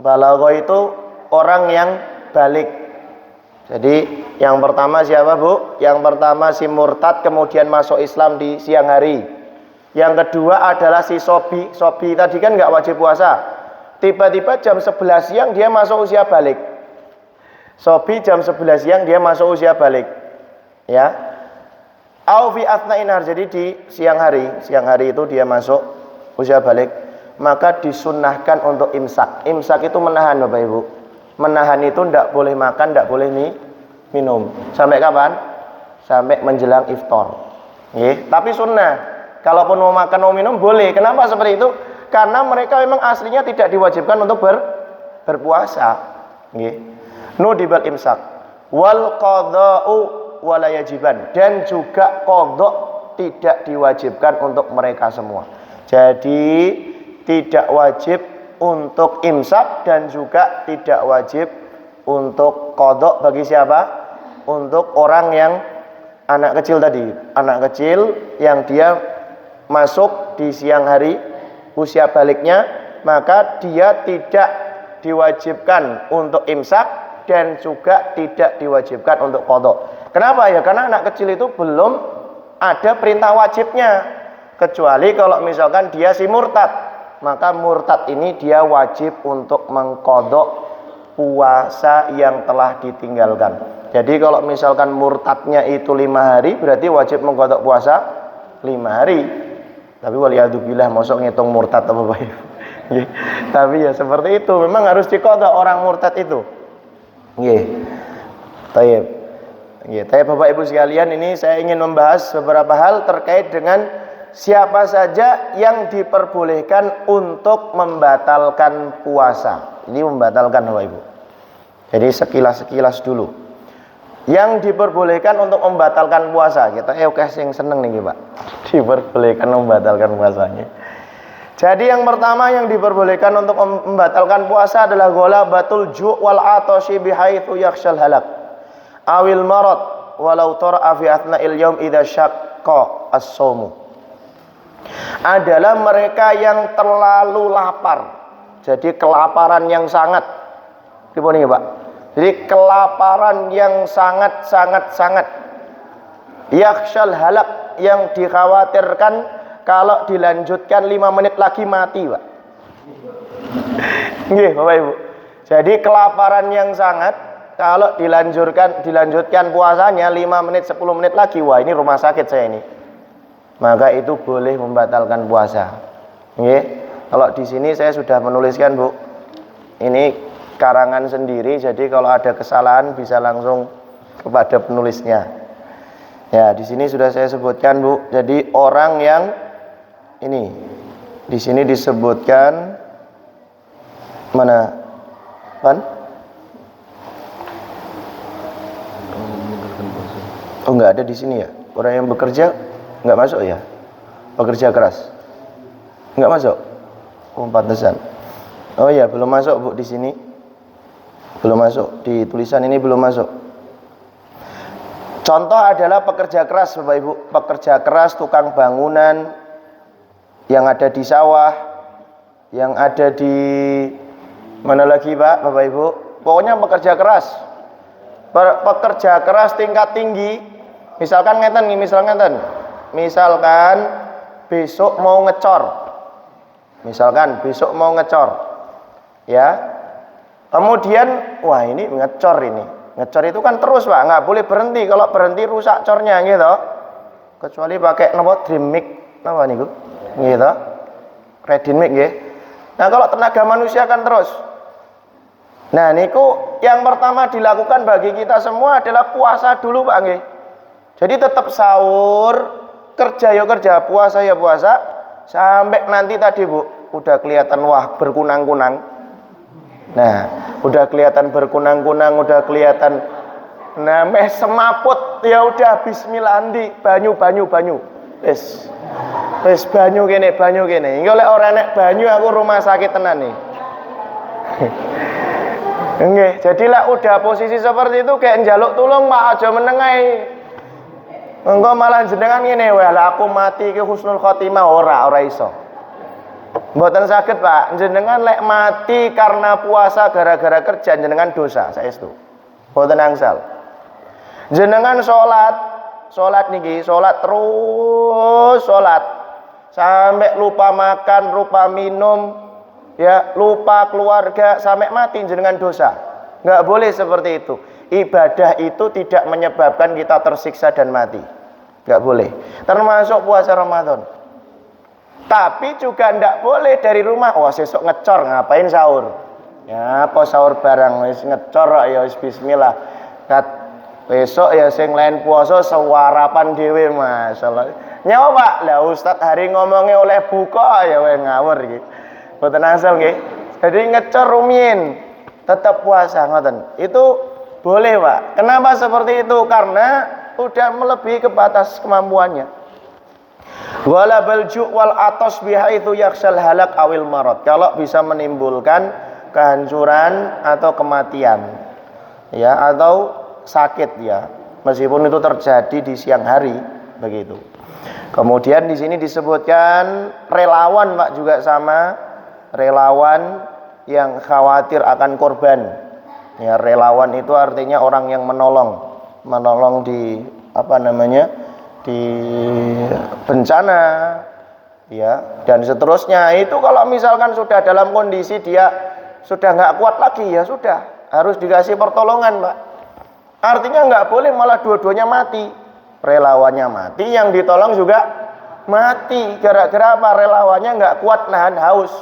Balagha itu orang yang balik. Jadi yang pertama siapa Bu? Yang pertama si murtad kemudian masuk Islam di siang hari. Yang kedua adalah si sobi. Sobi tadi kan nggak wajib puasa. Tiba-tiba jam 11 siang dia masuk usia balik. Sobi jam 11 siang dia masuk usia balik. Ya. Au fi athna'in nahar, jadi di siang hari itu dia masuk usia balik, maka disunnahkan untuk imsak. Imsak itu menahan Bapak Ibu. Menahan itu tidak boleh makan, tidak boleh minum. Sampai kapan? Sampai menjelang iftar. Tapi sunnah. Kalaupun mau makan mau minum boleh. Kenapa seperti itu? Karena mereka memang aslinya tidak diwajibkan untuk berpuasa. Nudibal imsak. Wal qadha'u wala yajiban. Dan juga qadha' tidak diwajibkan untuk mereka semua. Jadi tidak wajib untuk imsak dan juga tidak wajib untuk qadha bagi siapa? Untuk orang yang anak kecil tadi, anak kecil yang dia masuk di siang hari usia baliknya, maka dia tidak diwajibkan untuk imsak dan juga tidak diwajibkan untuk qadha. Kenapa ya? Karena anak kecil itu belum ada perintah wajibnya, kecuali kalau misalkan dia si murtad. Maka murtad ini dia wajib untuk mengqadha puasa yang telah ditinggalkan. Jadi kalau misalkan murtadnya itu 5 hari, berarti wajib mengqadha puasa 5 hari. Tapi waliyadzubillah mosok ngitung murtad apa Bapak Ibu. Tapi ya seperti itu, memang harus diqadha orang murtad itu. Nggih. Baik. Nggih, Bapak Ibu sekalian, ini saya ingin membahas beberapa hal terkait dengan siapa saja yang diperbolehkan untuk membatalkan puasa. Ini membatalkan Bapak Ibu. Jadi sekilas dulu. Yang diperbolehkan untuk membatalkan puasa. Kita oke sing seneng nih Pak. Diperbolehkan membatalkan puasanya. Jadi yang pertama yang diperbolehkan untuk membatalkan puasa adalah ghalabatul ju' wal atashi bihaitsu yakhshal halak. Awil marad walau tara'a fi athna'il yaum idza syaqqa as-shaumu. Adalah mereka yang terlalu lapar. Jadi kelaparan yang sangat. Gimana nih Pak? Jadi kelaparan yang sangat yakhshal halak, yang dikhawatirkan kalau dilanjutkan 5 menit lagi mati Pak. Nggih Bapak Ibu. Jadi kelaparan yang sangat, kalau dilanjutkan puasanya 5 menit 10 menit lagi, wah ini rumah sakit saya ini. Maka itu boleh membatalkan puasa. Nggih. Kalau di sini saya sudah menuliskan Bu. Ini karangan sendiri, jadi kalau ada kesalahan bisa langsung kepada penulisnya. Ya, di sini sudah saya sebutkan Bu. Jadi orang yang ini di sini disebutkan mana? Kan? Oh, enggak ada di sini ya. Orang yang bekerja enggak masuk ya. Pekerja keras. Enggak masuk. Oh, pantesan. Oh ya, belum masuk Bu di sini. Belum masuk. Di tulisan ini belum masuk. Contoh adalah pekerja keras Bapak Ibu. Pekerja keras, tukang bangunan yang ada di sawah, yang ada di mana lagi Pak, Bapak Ibu? Pokoknya pekerja keras. Pekerja keras tingkat tinggi. Misalkan ngeten nih, misalkan besok mau ngecor. Misalkan besok mau ngecor. Ya. Kemudian wah ini ngecor ini. Ngecor itu kan terus Pak, nggak boleh berhenti. Kalau berhenti rusak cornya gitu. Kecuali pakai dream mic apa niku? Gitu. Reading mic nggih. Nah, kalau tenaga manusia kan terus. Nah, niku yang pertama dilakukan bagi kita semua adalah puasa dulu Pak nggih. Jadi tetap sahur, kerja ya kerja, puasa ya puasa, sampai nanti tadi Bu, udah kelihatan wah berkunang-kunang. Nah, udah kelihatan berkunang-kunang, udah kelihatan meh semaput, ya udah bismillah andi, banyu. Wis banyu kene. Iki oleh ora nek banyu aku rumah sakit tenan nih. Nggih, jadilah udah posisi seperti itu kayak njaluk tulung Pak aja menengai. Engko malah jenengan ngene wae, lah aku mati ke husnul khotimah ora iso. Mboten saged Pak, jenengan lek mati karena puasa gara-gara kerja jenengan dosa saestu. Mboten angsal. Jenengan salat niki, salat terus salat sampai lupa makan, lupa minum, ya, lupa keluarga sampai mati jenengan dosa. Enggak boleh seperti itu. Ibadah itu tidak menyebabkan kita tersiksa dan mati. Enggak boleh. Termasuk puasa Ramadan. Tapi juga enggak boleh dari rumah, wah sesuk ngecor ngapain sahur. Ya, apa sahur barang wis ngecor ya wis bismillah. Besok ya sing lain puasa sewarapan dhewe masalah. Nyawa Pak, lah Ustaz hari ngomongnya oleh buka ya wae ngawur iki. Mboten asal nggih. Jadi ngecor rumiyin tetap puasa ngoten. Itu boleh Pak. Kenapa seperti itu? Karena udah melebihi ke batas kemampuannya. Wala balju wal atos biha itu yaksal halak awil marot. Kalau bisa menimbulkan kehancuran atau kematian, ya, atau sakit ya, meskipun itu terjadi di siang hari begitu. Kemudian di sini disebutkan relawan Pak juga sama, relawan yang khawatir akan korban. Ya, relawan itu artinya orang yang menolong di di bencana, ya, dan seterusnya. Itu kalau misalkan sudah dalam kondisi dia sudah nggak kuat lagi, ya sudah harus dikasih pertolongan Pak. Artinya nggak boleh malah dua-duanya mati. Relawannya mati, yang ditolong juga mati. Gara-gara apa? Relawannya nggak kuat nahan haus.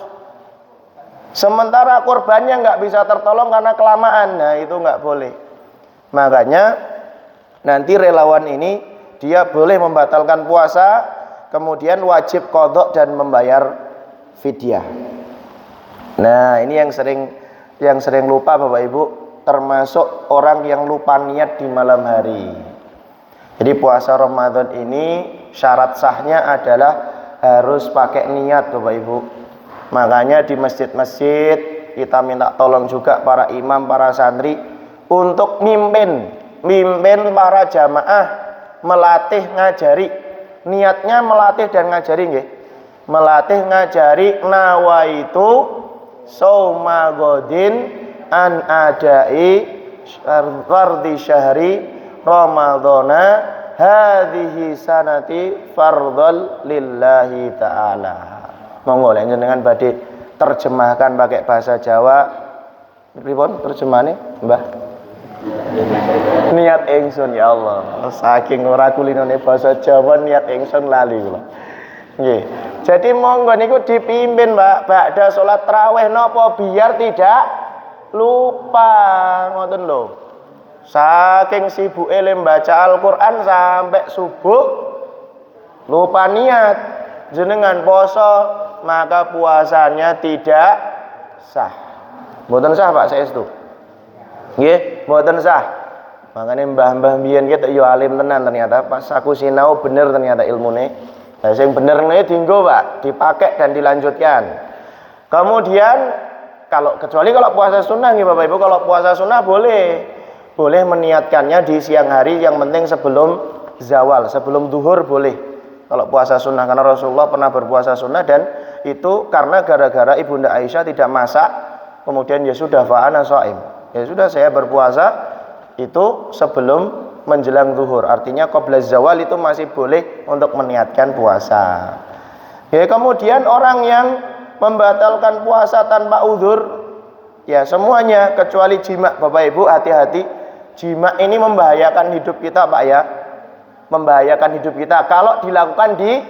Sementara korbannya nggak bisa tertolong karena kelamaan. Nah itu nggak boleh. Makanya nanti relawan ini dia boleh membatalkan puasa, kemudian wajib qadha dan membayar fidyah. Nah ini yang sering lupa Bapak Ibu, termasuk orang yang lupa niat di malam hari. Jadi puasa Ramadan ini syarat sahnya adalah harus pakai niat Bapak Ibu. Makanya di masjid-masjid kita minta tolong juga para imam, para santri untuk mimpin para jamaah, melatih ngajari. Niatnya melatih dan ngajari nggih. Melatih ngajari nawaitu sauma godin an adai fardhi syahri Ramadhana hadhihi sanati fardhal lillahi ta'ala. Monggo lek jenengan badhe terjemahkan pakai bahasa Jawa. Pripun terjemahane, Mbah? Niat ingsun ya Allah. Saking ora kulinone bahasa Jawa niat ingsun lali kula. Nggih. Jadi monggo niku dipimpin Mbak ba'da salat tarawih napa biar tidak lupa ngoten lho. Saking sibuke le baca Al-Qur'an sampai subuh lupa niat jenengan poso, maka puasanya tidak sah. Mboten sah Pak saestu. Nggih, mboten sah. Makanya mbah-mbah mbiyen kita yo alim tenan ternyata, pas aku sinau bener ternyata ilmune. Lah sing bener ngene dienggo, Pak, dipakai dan dilanjutkan. Kemudian kecuali kalau puasa sunnah nih Bapak Ibu, kalau puasa sunnah boleh meniatkannya di siang hari, yang penting sebelum zawal, sebelum duhur boleh. Kalau puasa sunnah, karena Rasulullah pernah berpuasa sunnah, dan itu karena gara-gara Ibunda Aisyah tidak masak, kemudian ya sudah fa'ana shaim. Ya sudah, saya berpuasa itu sebelum menjelang zuhur, artinya qabla zawal itu masih boleh untuk meniatkan puasa. Ya, kemudian orang yang membatalkan puasa tanpa uzur, ya semuanya kecuali jima. Bapak Ibu hati-hati, jima ini membahayakan hidup kita, Pak ya, membahayakan hidup kita kalau dilakukan di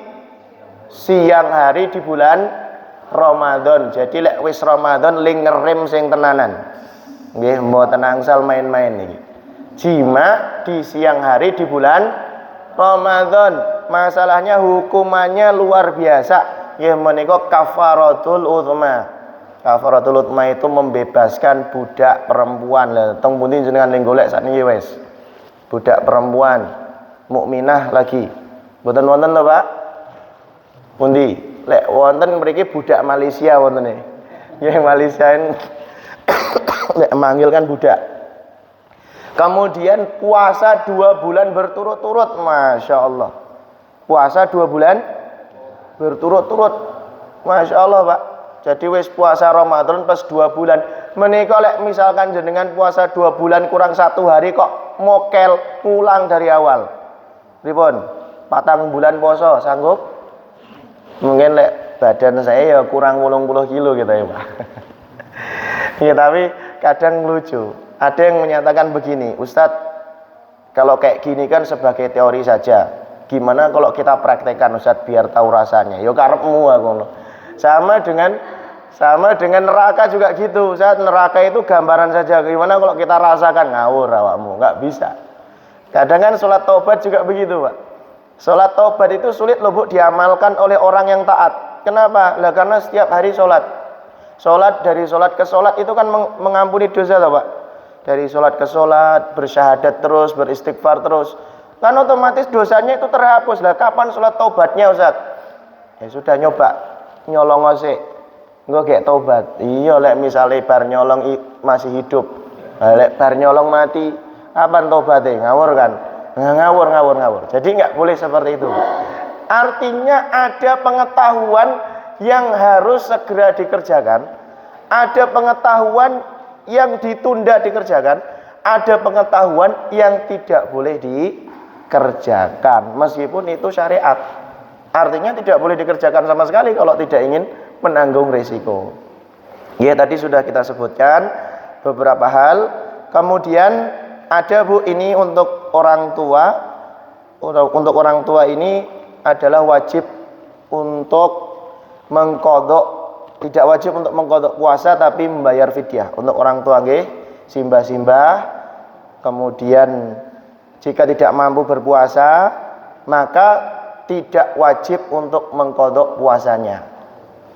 siang hari di bulan Ramadan. Jadi lek wis Ramadan ling ngerem sing tenanan, nggih, mboten angsal main-main iki. Jima di siang hari di bulan Ramadan, masalahnya hukumannya luar biasa. Ya menika kafaratul utsma. Kafaratul utsma itu membebaskan budak perempuan. Lah teng pundi jenengan ning golek sakniki wis. Budak perempuan mukminah lagi. Mboten wonten lho, Pak. Pundi? Lek wonten mriki budak Malaysia wontene. Ya Malaysia lek manggil kan budak. Kemudian puasa 2 bulan berturut-turut, Masya Allah. Puasa 2 bulan berturut-turut, Masya Allah, Pak. Jadi wis puasa Ramadan pas 2 bulan. Menika lek misalkan jenengan puasa 2 bulan kurang 1 hari kok mokel pulang dari awal. Pripun? 4 bulan poso sanggup? Mungkin lek badan saya ya kurang 80 kilo gitu ya, Pak. Ya tapi kadang lucu. Ada yang menyatakan begini, Ustadz, kalau kayak gini kan sebagai teori saja. Gimana kalau kita praktekkan, Ustadz, biar tahu rasanya? Yo karepmu aku. Sama dengan neraka juga gitu. Ustadz, neraka itu gambaran saja. Gimana kalau kita rasakan? Ngawur awakmu, nggak bisa. Kadang kan sholat taubat juga begitu, Pak. Sholat taubat itu sulit loh, Bu, diamalkan oleh orang yang taat. Kenapa? Lah karena setiap hari sholat. Dari sholat ke sholat itu kan mengampuni dosa, toh, Pak. Dari sholat ke sholat, bersyahadat terus, beristighfar terus, kan otomatis dosanya itu terhapus. Lah kapan sholat taubatnya, Ustaz? Ya sudah, nyoba nyolong sik, engko gek taubat. Iya, lek misale bar nyolong masih hidup, lek bar nyolong mati, kapan taubatnya? Ngawur kan? Ngawur. Jadi nggak boleh seperti itu. Artinya ada pengetahuan yang harus segera dikerjakan, ada pengetahuan yang ditunda dikerjakan, ada pengetahuan yang tidak boleh dikerjakan meskipun itu syariat. Artinya tidak boleh dikerjakan sama sekali kalau tidak ingin menanggung risiko. Ya tadi sudah kita sebutkan beberapa hal. Kemudian ada, Bu, ini untuk orang tua. Untuk orang tua ini adalah wajib untuk mengqadha. Tidak wajib untuk mengqadha puasa, tapi membayar fidyah. Untuk orang tua nggih, simbah-simbah. Kemudian jika tidak mampu berpuasa, maka tidak wajib untuk mengqadha puasanya,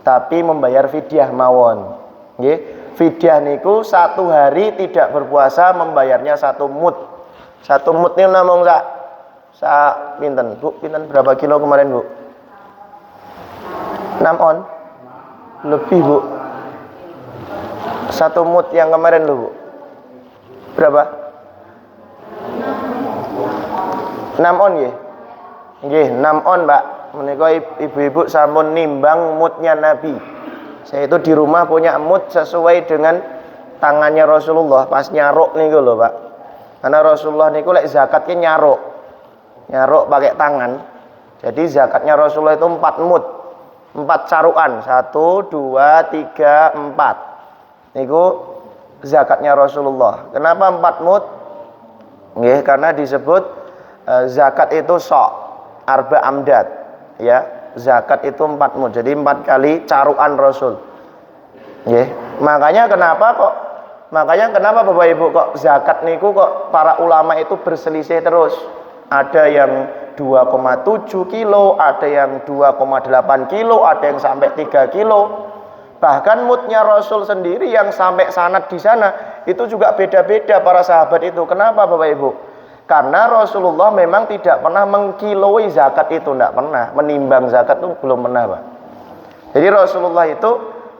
tapi membayar fidyah mawon. Nggih, fidyah niku 1 hari tidak berpuasa membayarnya 1 mud. 1 mud niku namung sak pinten, Bu? Pinten berapa kilo kemarin, Bu? 6 on. Lebih, Bu. 1 mud yang kemarin loh, Bu. Berapa? 6 on nggih. Nggih, 6 on, Pak. Menika ibu-ibu sampun nimbang mudnya Nabi. Saya itu di rumah punya mud sesuai dengan tangannya Rasulullah pas nyaruk niku lho, Pak. Karena Rasulullah niku lek zakatnya nyaruk. Nyaruk pakai tangan. Jadi zakatnya Rasulullah itu 4 mud. 4 carukan, 1, 2, 3, 4. Niku zakatnya Rasulullah. Kenapa 4 mud? Nggih, karena disebut zakat itu sok, arba amdad. Ya, zakat itu 4 mud. Jadi 4 kali carukan Rasul. Nggih. Makanya kenapa Bapak Ibu kok zakat niku kok para ulama itu berselisih terus. Ada yang 2,7 kilo, ada yang 2,8 kilo, ada yang sampai 3 kilo. Bahkan moodnya Rasul sendiri yang sampai sanad di sana itu juga beda-beda para sahabat itu. Kenapa Bapak Ibu? Karena Rasulullah memang tidak pernah mengkiloi zakat itu, tidak pernah. Menimbang zakat itu belum pernah, Pak. Jadi Rasulullah itu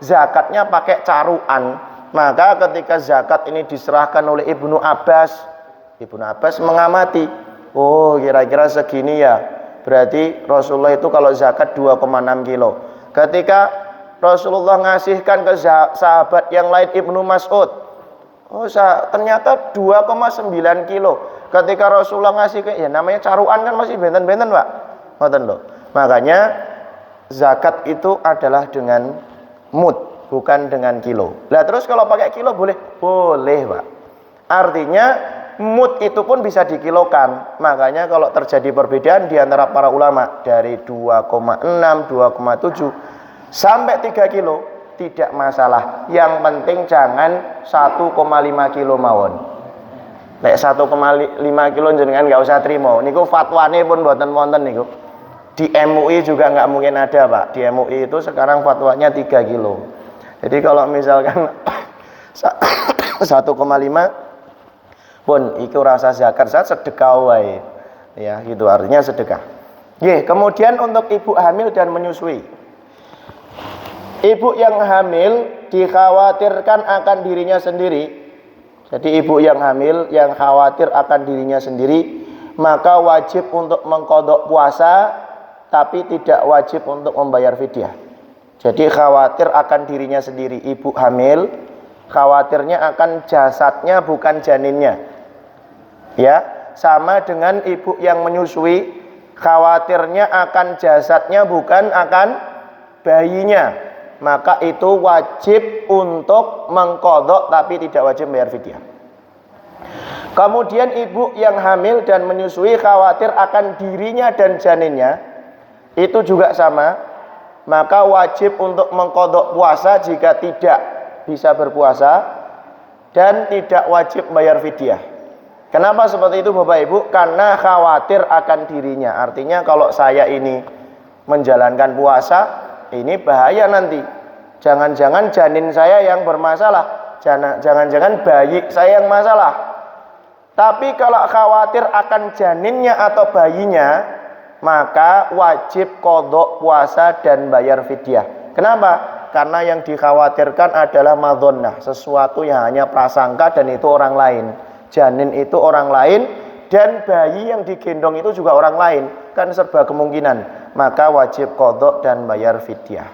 zakatnya pakai caruan. Maka ketika zakat ini diserahkan oleh Ibnu Abbas mengamati, oh kira-kira segini ya. Berarti Rasulullah itu kalau zakat 2,6 kilo. Ketika Rasulullah ngasihkan ke sahabat yang lain Ibnu Mas'ud, oh ternyata 2,9 kilo. Ketika Rasulullah ngasih ke, ya namanya caruan kan masih benten-benten Pak. Ngoten loh. Makanya zakat itu adalah dengan mud, bukan dengan kilo. Lah terus kalau pakai kilo boleh? Boleh Pak. Artinya mud itu pun bisa dikilokan. Makanya kalau terjadi perbedaan di antara para ulama dari 2,6, 2,7 sampai 3 kilo tidak masalah. Yang penting jangan 1,5 kilo mawon. Nek 1,5 kilo jenengan nggak usah terima. Niku fatwane pun mboten wonten niku. Di MUI juga nggak mungkin ada Pak. Di MUI itu sekarang fatwanya 3 kilo. Jadi kalau misalkan 1,5 pun iku rasa zakat saat sedekah wae. Ya, gitu artinya sedekah. Nggih, kemudian untuk ibu hamil dan menyusui. Ibu yang hamil dikhawatirkan akan dirinya sendiri. Jadi ibu yang hamil yang khawatir akan dirinya sendiri, maka wajib untuk mengqadha puasa, tapi tidak wajib untuk membayar fidyah. Jadi khawatir akan dirinya sendiri, ibu hamil khawatirnya akan jasadnya bukan janinnya. Ya, sama dengan ibu yang menyusui, khawatirnya akan jasadnya bukan akan bayinya. Maka itu wajib untuk mengqadha tapi tidak wajib bayar fidyah. Kemudian ibu yang hamil dan menyusui khawatir akan dirinya dan janinnya, itu juga sama. Maka wajib untuk mengqadha puasa jika tidak bisa berpuasa, dan tidak wajib bayar fidyah. Kenapa seperti itu Bapak Ibu? Karena khawatir akan dirinya. Artinya kalau saya ini menjalankan puasa, ini bahaya nanti. Jangan-jangan janin saya yang bermasalah, jangan-jangan bayi saya yang masalah. Tapi kalau khawatir akan janinnya atau bayinya, maka wajib qadha puasa dan bayar fidyah. Kenapa? Karena yang dikhawatirkan adalah madhonnah, sesuatu yang hanya prasangka dan itu orang lain. Janin itu orang lain dan bayi yang digendong itu juga orang lain, kan serba kemungkinan. Maka wajib qadha dan bayar fidyah.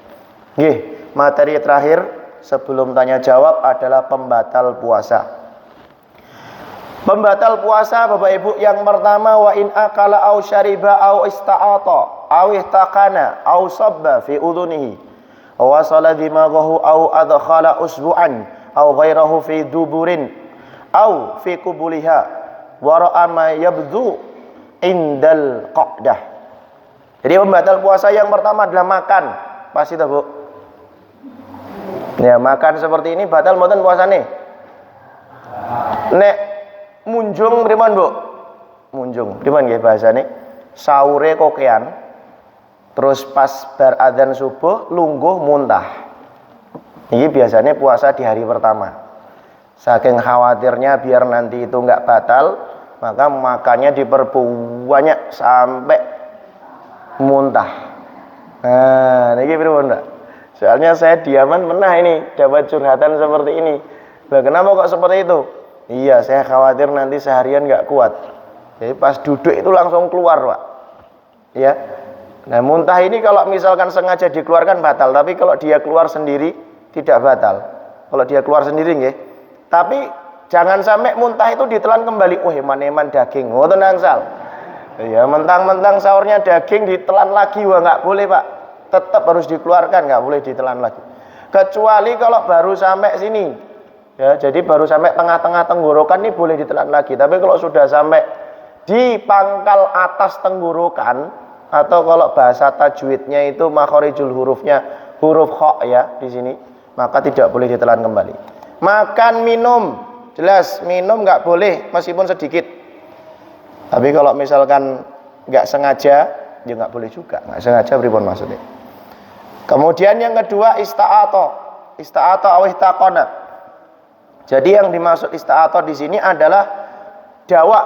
Nggih, materi terakhir sebelum tanya jawab adalah pembatal puasa. Pembatal puasa Bapak Ibu yang pertama, wa in akala au syariba au ista'ata au ihtaqana au sabba fi udhunihi wa wasala dimaghahu au adkhala usbu'an au ghairahu fi duburin au fi kubuliha wa ra'a ma yabdu indal qa'dah. Jadi pembatal puasa yang pertama adalah makan. Pasti toh Bu? Ya, makan seperti ini batal mboten puasane? Nek munjung pripun Bu? Munjung pripun nggih bahasane? Sahure kokean, terus pas bar adzan subuh lungguh muntah. Ini biasanya puasa di hari pertama. Saking khawatirnya biar nanti itu enggak batal, maka makannya diperbanyak sampai muntah. Nah, niki pripun Pak? Soalnya saya diaman pernah ini dapat curhatan seperti ini. Lah kenapa kok seperti itu? Iya, saya khawatir nanti seharian nggak kuat. Jadi pas duduk itu langsung keluar Pak. Ya. Nah muntah ini kalau misalkan sengaja dikeluarkan batal, tapi kalau dia keluar sendiri tidak batal. Kalau dia keluar sendiri nggih. Tapi jangan sampai muntah itu ditelan kembali. Oh eman-eman daging. Oh tenang Sal. Ya mentang-mentang sahurnya daging ditelan lagi, wah nggak boleh Pak. Tetap harus dikeluarkan, nggak boleh ditelan lagi. Kecuali kalau baru sampai sini, ya jadi baru sampai tengah-tengah tenggorokan ini boleh ditelan lagi. Tapi kalau sudah sampai di pangkal atas tenggorokan, atau kalau bahasa tajwidnya itu makhorijul hurufnya huruf kha ya di sini, maka tidak boleh ditelan kembali. Makan minum, jelas minum nggak boleh meskipun sedikit. Tapi kalau misalkan nggak sengaja, ya nggak boleh juga. Nggak sengaja pripun maksudnya. Kemudian yang kedua ista'ato. ista'ata aw ihtaqana. Jadi yang dimaksud ista'ata di sini adalah dawa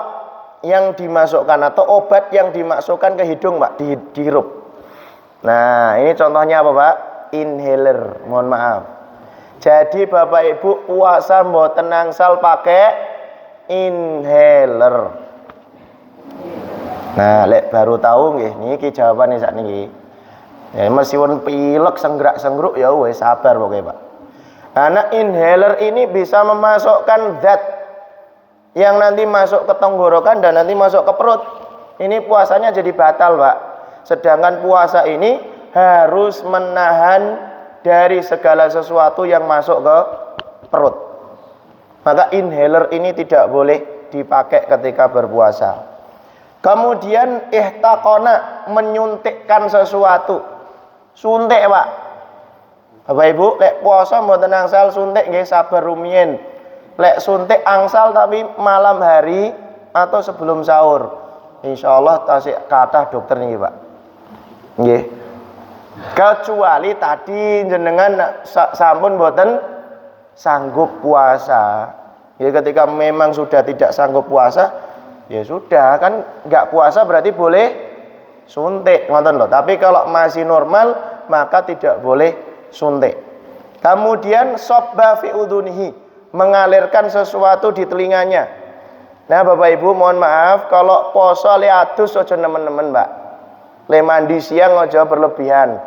yang dimasukkan atau obat yang dimasukkan ke hidung, Pak, dihirup. Nah, ini contohnya apa, Pak? Inhaler. Mohon maaf. Jadi Bapak Ibu puasa mboten angsal pakai inhaler. Nah, lek baru tahu nggih, niki jawabane sak niki. Ya meskipun pilek senggrak-senggruk ya wis sabar pokoke, Pak. Karena inhaler ini bisa memasukkan zat yang nanti masuk ke tenggorokan dan nanti masuk ke perut. Ini puasanya jadi batal, Pak. Sedangkan puasa ini harus menahan dari segala sesuatu yang masuk ke perut. Maka inhaler ini tidak boleh dipakai ketika berpuasa. Kemudian ihtaqona, menyuntikkan sesuatu. Suntik, Pak. Bapak Ibu, lek puasa mboten angsal suntik nggih sabar rumiyin. Lek suntik angsal tapi malam hari atau sebelum sahur. Insyaallah tasik kathah dokter niki, Pak. Nggih. Kecuali tadi jenengan sampun mboten sanggup puasa. Ya ketika memang sudah tidak sanggup puasa, ya sudah kan enggak puasa berarti boleh suntik, ngoten loh. Tapi kalau masih normal maka tidak boleh suntik. Kemudian sobba fi udhunihi, mengalirkan sesuatu di telinganya. Nah, Bapak Ibu mohon maaf kalau poso le adus aja nemen-nemen, Mbak. Le mandi siang aja berlebihan.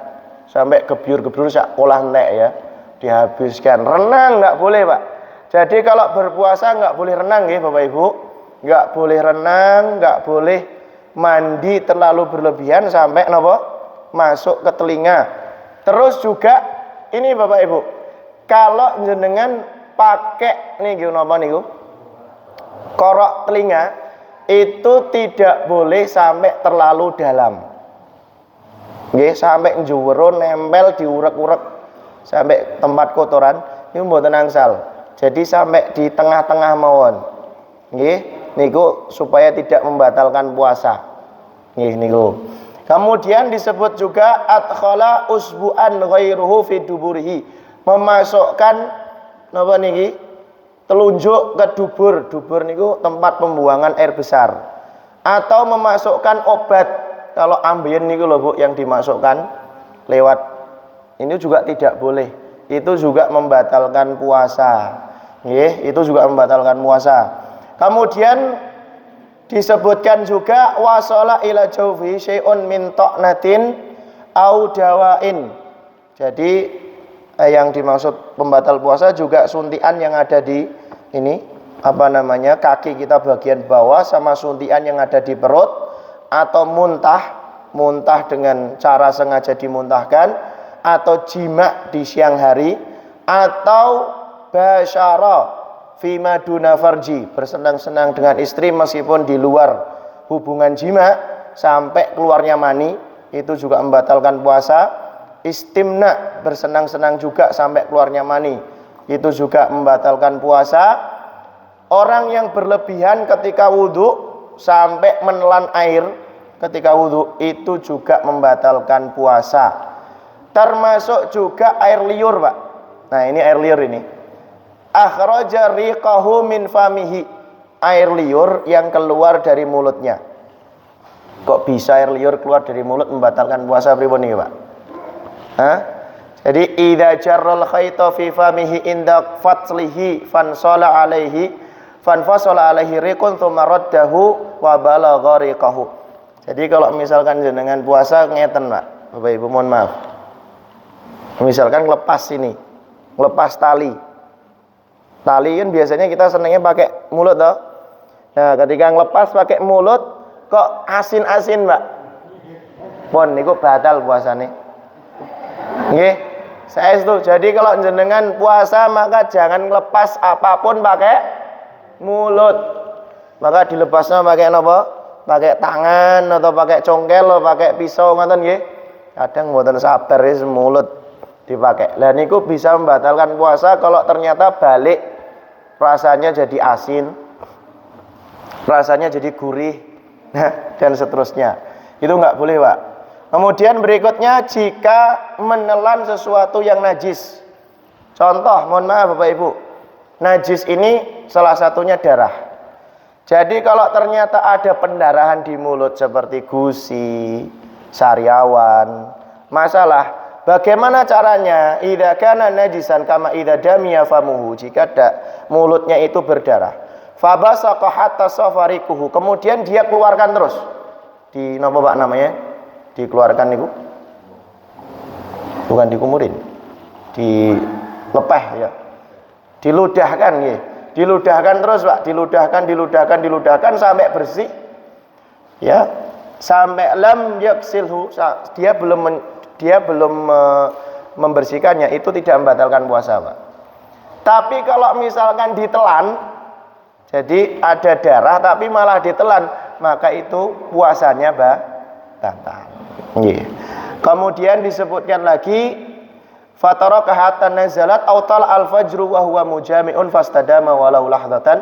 Sampai gebyur-gebyur sak olah entek ya. Dihabiskan. Renang enggak boleh, Pak. Jadi kalau berpuasa enggak boleh renang nggih, Bapak Ibu. Enggak boleh renang, enggak boleh mandi terlalu berlebihan sampai napa? Masuk ke telinga. Terus juga ini Bapak Ibu, kalau jenengan pakai niki napa niku? Korok telinga itu tidak boleh sampai terlalu dalam. Nggih, sampai njewero nempel diurek-urek sampai tempat kotoran niku mboten angsal. Jadi sampai di tengah-tengah mawon. Nggih, niku supaya tidak membatalkan puasa. Nggih niku. Kemudian disebut juga adkhala usbu'an ghairuhu fi duburihi, memasukkan napa niki telunjuk ke dubur. Dubur niku tempat pembuangan air besar. Atau memasukkan obat. Kalau ambien niku lho Bu yang dimasukkan lewat ini juga tidak boleh. Itu juga membatalkan puasa. Nggih, itu juga membatalkan puasa. Kemudian disebutkan juga wasala ila jawfi syai'un min ta'natin au dawain. Jadi yang dimaksud pembatal puasa juga suntian yang ada di ini apa namanya kaki kita bagian bawah sama suntian yang ada di perut, atau muntah dengan cara sengaja dimuntahkan, atau jima di siang hari, atau basyara fima duna farji, bersenang-senang dengan istri meskipun di luar hubungan jima sampai keluarnya mani, itu juga membatalkan puasa. Istimna, bersenang-senang juga sampai keluarnya mani, itu juga membatalkan puasa. Orang yang berlebihan ketika wudhu sampai menelan air ketika wudhu, itu juga membatalkan puasa. Termasuk juga air liur, Pak. Nah ini air liur ini, akhraja riqahu min famihi, air liur yang keluar dari mulutnya. Kok bisa air liur keluar dari mulut membatalkan puasa pripun niki, Pak? Hah? Jadi idza jarral khayta fi famihi inda fatslihi fansala alaihi fanfasala alaihi riqun tsumma raddahu wa balagha riqahu. Jadi kalau misalkan jenengan puasa ngeten, Pak. Bapak Ibu mohon maaf. Misalkan lepas ini, lepas tali. Tali kan biasanya kita senangnya pakai mulut toh. Nah, ketika ngelepas pakai mulut kok asin-asin, Pak. Pon niku batal puasane. Nggih. Saya itu. Jadi kalau jenengan puasa maka jangan lepas apapun pakai mulut. Maka dilepasnya pakai apa? Pakai tangan atau pakai congkel atau pakai pisau ngoten nggih. Kadang mboten sabar wis mulut dipakai. Lah niku bisa membatalkan puasa kalau ternyata balik rasanya jadi asin, rasanya jadi gurih, dan seterusnya. Itu nggak boleh, Pak. Kemudian berikutnya jika menelan sesuatu yang najis. Contoh, mohon maaf Bapak Ibu, najis ini salah satunya darah. Jadi kalau ternyata ada pendarahan di mulut seperti gusi, sariawan, masalah bagaimana caranya? Idza kana najisan kama idza damiya famuhu, jika mulutnya itu berdarah. Fabasaqa hatta safarikuhu, kemudian dia keluarkan terus. Di napa Pak namanya? Dikeluarkan niku. Bukan dikumurin. Dilepeh ya. Diludahkan nggih. Diludahkan terus Pak, diludahkan sampai bersih. Ya. Sampai lam yaksilhu, dia belum membersihkannya, itu tidak membatalkan puasa Pak. Tapi kalau misalkan ditelan, jadi ada darah tapi malah ditelan, maka itu puasanya batal. Nggih. Kemudian disebutkan lagi fataraka hatta nazalat autal al-fajru wa huwa mujami'un fastadama walau lahdatan.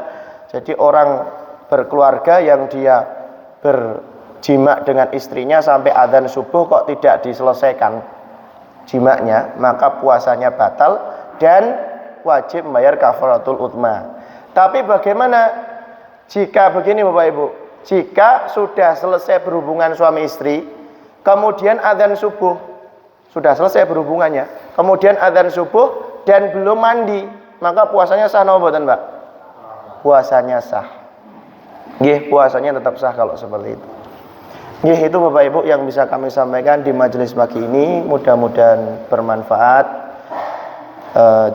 Jadi orang berkeluarga yang dia berjima dengan istrinya sampai adzan subuh kok tidak diselesaikan jimaknya, maka puasanya batal dan wajib membayar kafaratul utma. Tapi bagaimana jika begini Bapak Ibu? Jika sudah selesai berhubungan suami istri, kemudian adzan subuh, sudah selesai berhubungannya, kemudian adzan subuh dan belum mandi, maka puasanya sah napa mboten, Mbak? Puasanya sah. Nggih, puasanya tetap sah kalau seperti itu. Nggih, itu Bapak Ibu yang bisa kami sampaikan di majelis pagi ini, mudah-mudahan bermanfaat.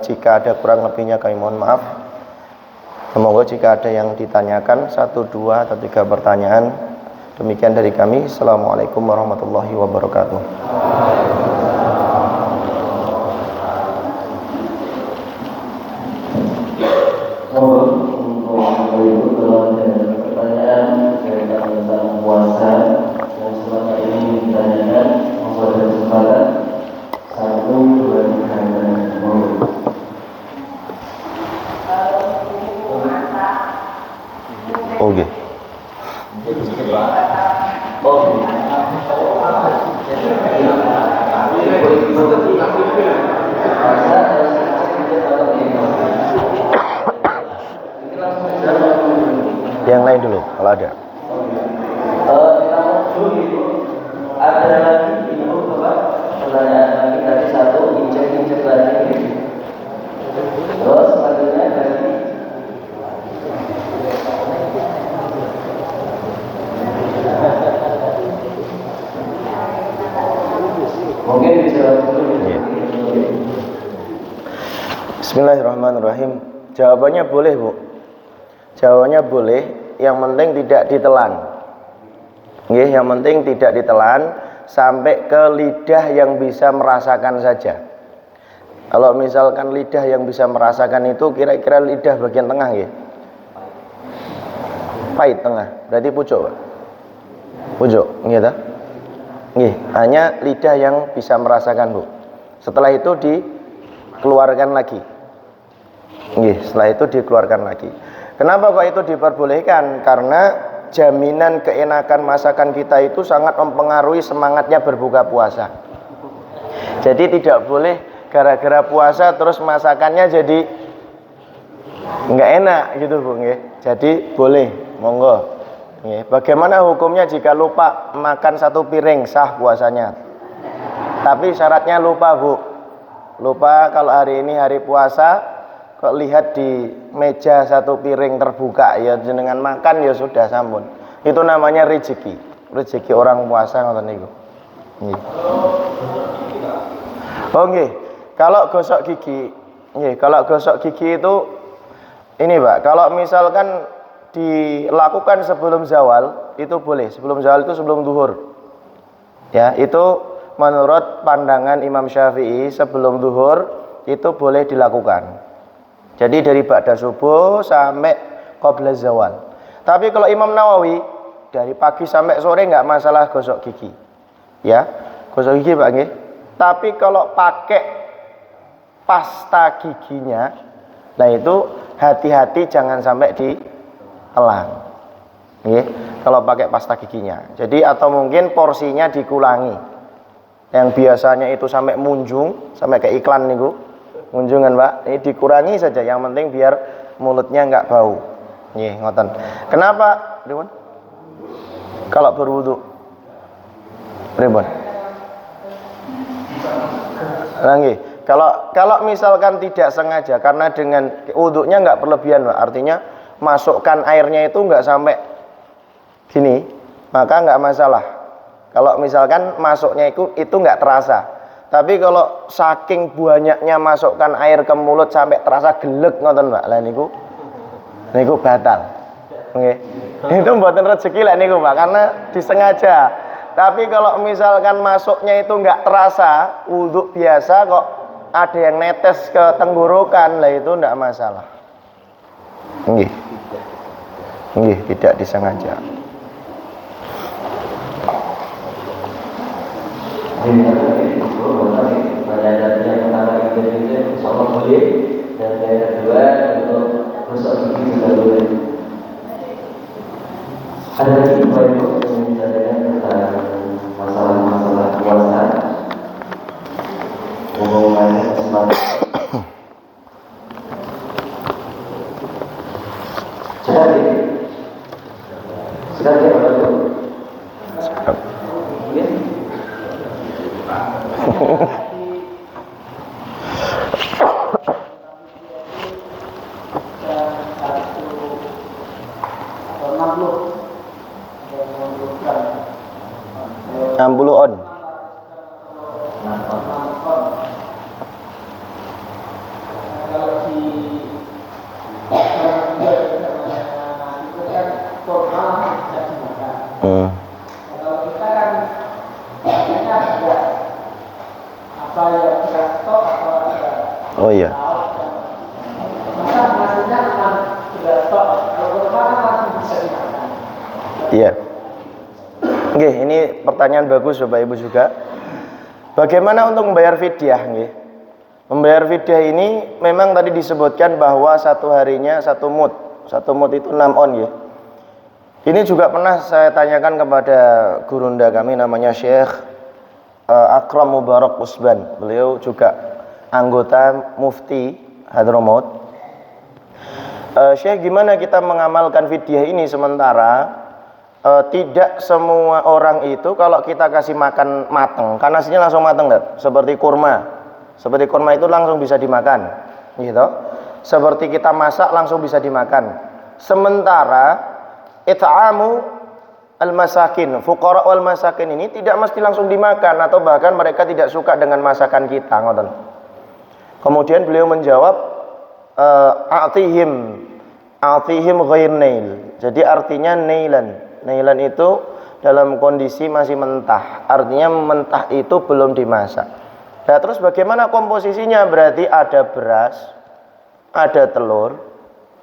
Jika ada kurang lebihnya kami mohon maaf. Semoga jika ada yang ditanyakan 1, 2 atau 3 pertanyaan. Demikian dari kami. Assalamualaikum warahmatullahi wabarakatuh. Pertanyaan tentang puasa yang selama ini ditanyakan, membuat kesempatan 1, 2, 3. Oke. Yang lain dulu kalau ada. Ada lagi Ibu Bapak pertanyaan lagi dari 1 injek lagi. Terus selanjutnya dari mungkin bisa dulu. Bismillahirrahmanirrahim. Jawabannya boleh, Bu. Jawabannya boleh, yang penting tidak ditelan. Nggih, yang penting tidak ditelan sampai ke lidah yang bisa merasakan saja. Kalau misalkan lidah yang bisa merasakan itu kira-kira lidah bagian tengah nggih. Pahit tengah, berarti pucuk, Pak. Pucuk, nggih ta? Nggih, hanya lidah yang bisa merasakan, Bu. Setelah itu dikeluarkan lagi. Nggih, setelah itu dikeluarkan lagi. Kenapa kok itu diperbolehkan? Karena jaminan keenakan masakan kita itu sangat mempengaruhi semangatnya berbuka puasa. Jadi tidak boleh gara-gara puasa terus masakannya jadi nggak enak gitu, Bu. Nggih. Jadi boleh, monggo. Nggih. Bagaimana hukumnya jika lupa makan 1 piring, sah puasanya? Tapi syaratnya lupa, Bu. Lupa kalau hari ini hari puasa, kok lihat di meja 1 piring terbuka, ya jenengan makan ya sudah sampun. Itu namanya rezeki. Rezeki orang puasa ngoten niku. Nggih. Oh nggih. Kalau gosok gigi, nggih, kalau gosok gigi itu ini, Pak. Kalau misalkan dilakukan sebelum zawal, itu boleh. Sebelum zawal itu sebelum zuhur. Ya, itu menurut pandangan Imam Syafi'i sebelum zuhur itu boleh dilakukan. Jadi dari ba'da subuh sampai qabla zawal. Tapi kalau Imam Nawawi dari pagi sampai sore nggak masalah gosok gigi. Ya, gosok gigi Pak nggih. Tapi kalau pakai pasta giginya, nah itu hati-hati jangan sampai ditelan. Nggih, kalau pakai pasta giginya. Jadi atau mungkin porsinya dikurangi. Yang biasanya itu sampai munjung, sampai ke iklan niku. kunjungan Pak, ini dikurangi saja, yang penting biar mulutnya nggak bau. Nggih, ngoten. Kenapa? Pripun? Kalau berwudu. Pripun? Nggih. Kalau misalkan tidak sengaja karena dengan wudunya nggak berlebihan, Pak. Artinya masukkan airnya itu nggak sampai gini, maka nggak masalah. Kalau misalkan masuknya itu nggak terasa. Tapi kalau saking banyaknya masukkan air ke mulut sampai terasa gelek ngoten, Pak. Lah niku batal. Nggih. Itu mboten rezeki lek niku, Pak, karena disengaja. Tapi kalau misalkan masuknya itu nggak terasa, wudu biasa kok ada yang netes ke tenggorokan, lah itu nggak masalah. Nggih. Nggih, tidak disengaja. Pada yang pertama itu insya boleh, dan yang kedua untuk gosok gigi juga boleh. Ada lagi Bapak Ibu yang ditanyakan tentang masalah-masalah puasa, hubungannya semangat. Sudah ya Bapak Ibu. On. Oh iya. Iya. Oke, ini pertanyaan bagus Bapak Ibu juga. Bagaimana untuk membayar fidyah? Nggih. Membayar fidyah ini memang tadi disebutkan bahwa satu harinya satu mud. Satu mud itu 6 on ya. Ini juga pernah saya tanyakan kepada gurunda kami namanya Syekh Akram Mubarak Usban. Beliau juga anggota Mufti Hadramaut. Syekh, gimana kita mengamalkan fidyah ini sementara tidak semua orang itu kalau kita kasih makan mateng, kan nasinya langsung mateng, seperti kurma. Seperti kurma itu langsung bisa dimakan, gitu. Seperti kita masak langsung bisa dimakan. Sementara it'amu al-masakin, fuqara wal masakin ini tidak mesti langsung dimakan, atau bahkan mereka tidak suka dengan masakan kita, ngoten. Kemudian beliau menjawab, a'tihim ghair nail. Jadi artinya nailan. Nailan itu dalam kondisi masih mentah. Artinya mentah itu belum dimasak. Nah, terus bagaimana komposisinya? Berarti ada beras, ada telur,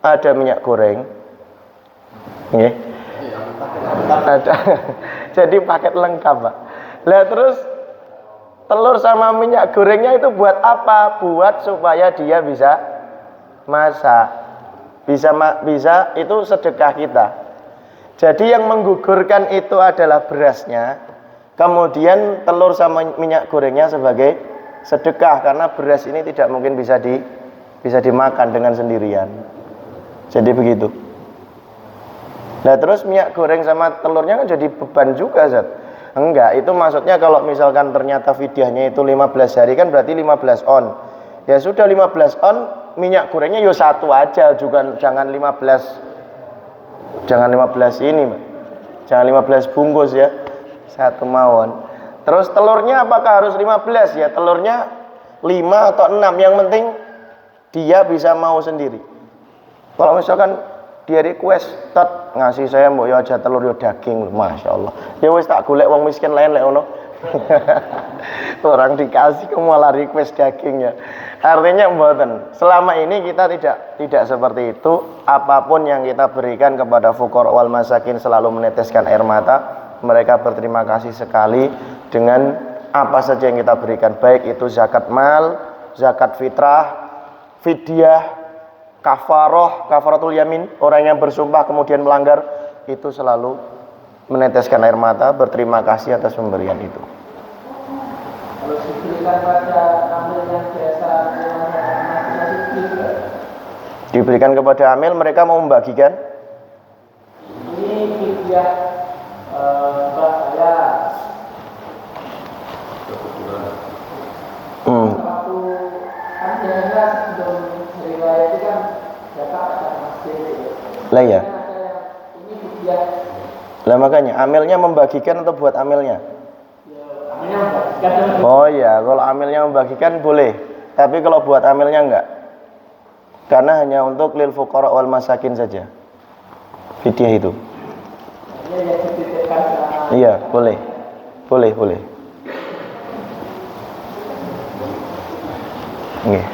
ada minyak goreng. Nggih. Ada. Jadi paket lengkap, Pak. Lah terus telur sama minyak gorengnya itu buat apa? Buat supaya dia bisa masak. Bisa itu sedekah kita. Jadi yang menggugurkan itu adalah berasnya, kemudian telur sama minyak gorengnya sebagai sedekah, karena beras ini tidak mungkin bisa dimakan dengan sendirian. Jadi begitu. Nah terus minyak goreng sama telurnya kan jadi beban juga, Zat. Enggak, itu maksudnya kalau misalkan ternyata fidyahnya itu 15 hari kan berarti 15 on. Ya sudah 15 on, minyak gorengnya yo satu aja, juga jangan 15 ini, jangan 15 bungkus ya, satu mawon. Terus telurnya apakah harus 15 ya? Telurnya 5 atau 6, yang penting dia bisa mau sendiri. Kalau misalkan dia request, "Tat, ngasih saya mbok yo aja telur yo daging." Masya Allah. Ya wis tak golek wong miskin lain lek ngono. Orang dikasih kamu malah request daging ya. Artinya mboten. Selama ini kita tidak seperti itu. Apapun yang kita berikan kepada fuqara wal masakin selalu meneteskan air mata. Mereka berterima kasih sekali dengan apa saja yang kita berikan, baik itu zakat mal, zakat fitrah, fidyah, kafaratul yamin, orang yang bersumpah kemudian melanggar, itu selalu meneteskan air mata, berterima kasih atas pemberian itu. Kalau diberikan pada amil yang biasa Diberikan kepada amil, mereka mau membagikan. Ini fidyah mbak saya. Waktu kan biasanya sebelum hari raya itu kan zakat ada masjid. Lah ya. Ini fidyah. Lah makanya amilnya membagikan atau buat amilnya? Amilnya membagikan. Oh iya, kalau amilnya membagikan boleh. Tapi kalau buat amilnya enggak. Karena hanya untuk lil fuqara wal masakin saja. Fidyah itu. Iya, boleh. Boleh. Nggih.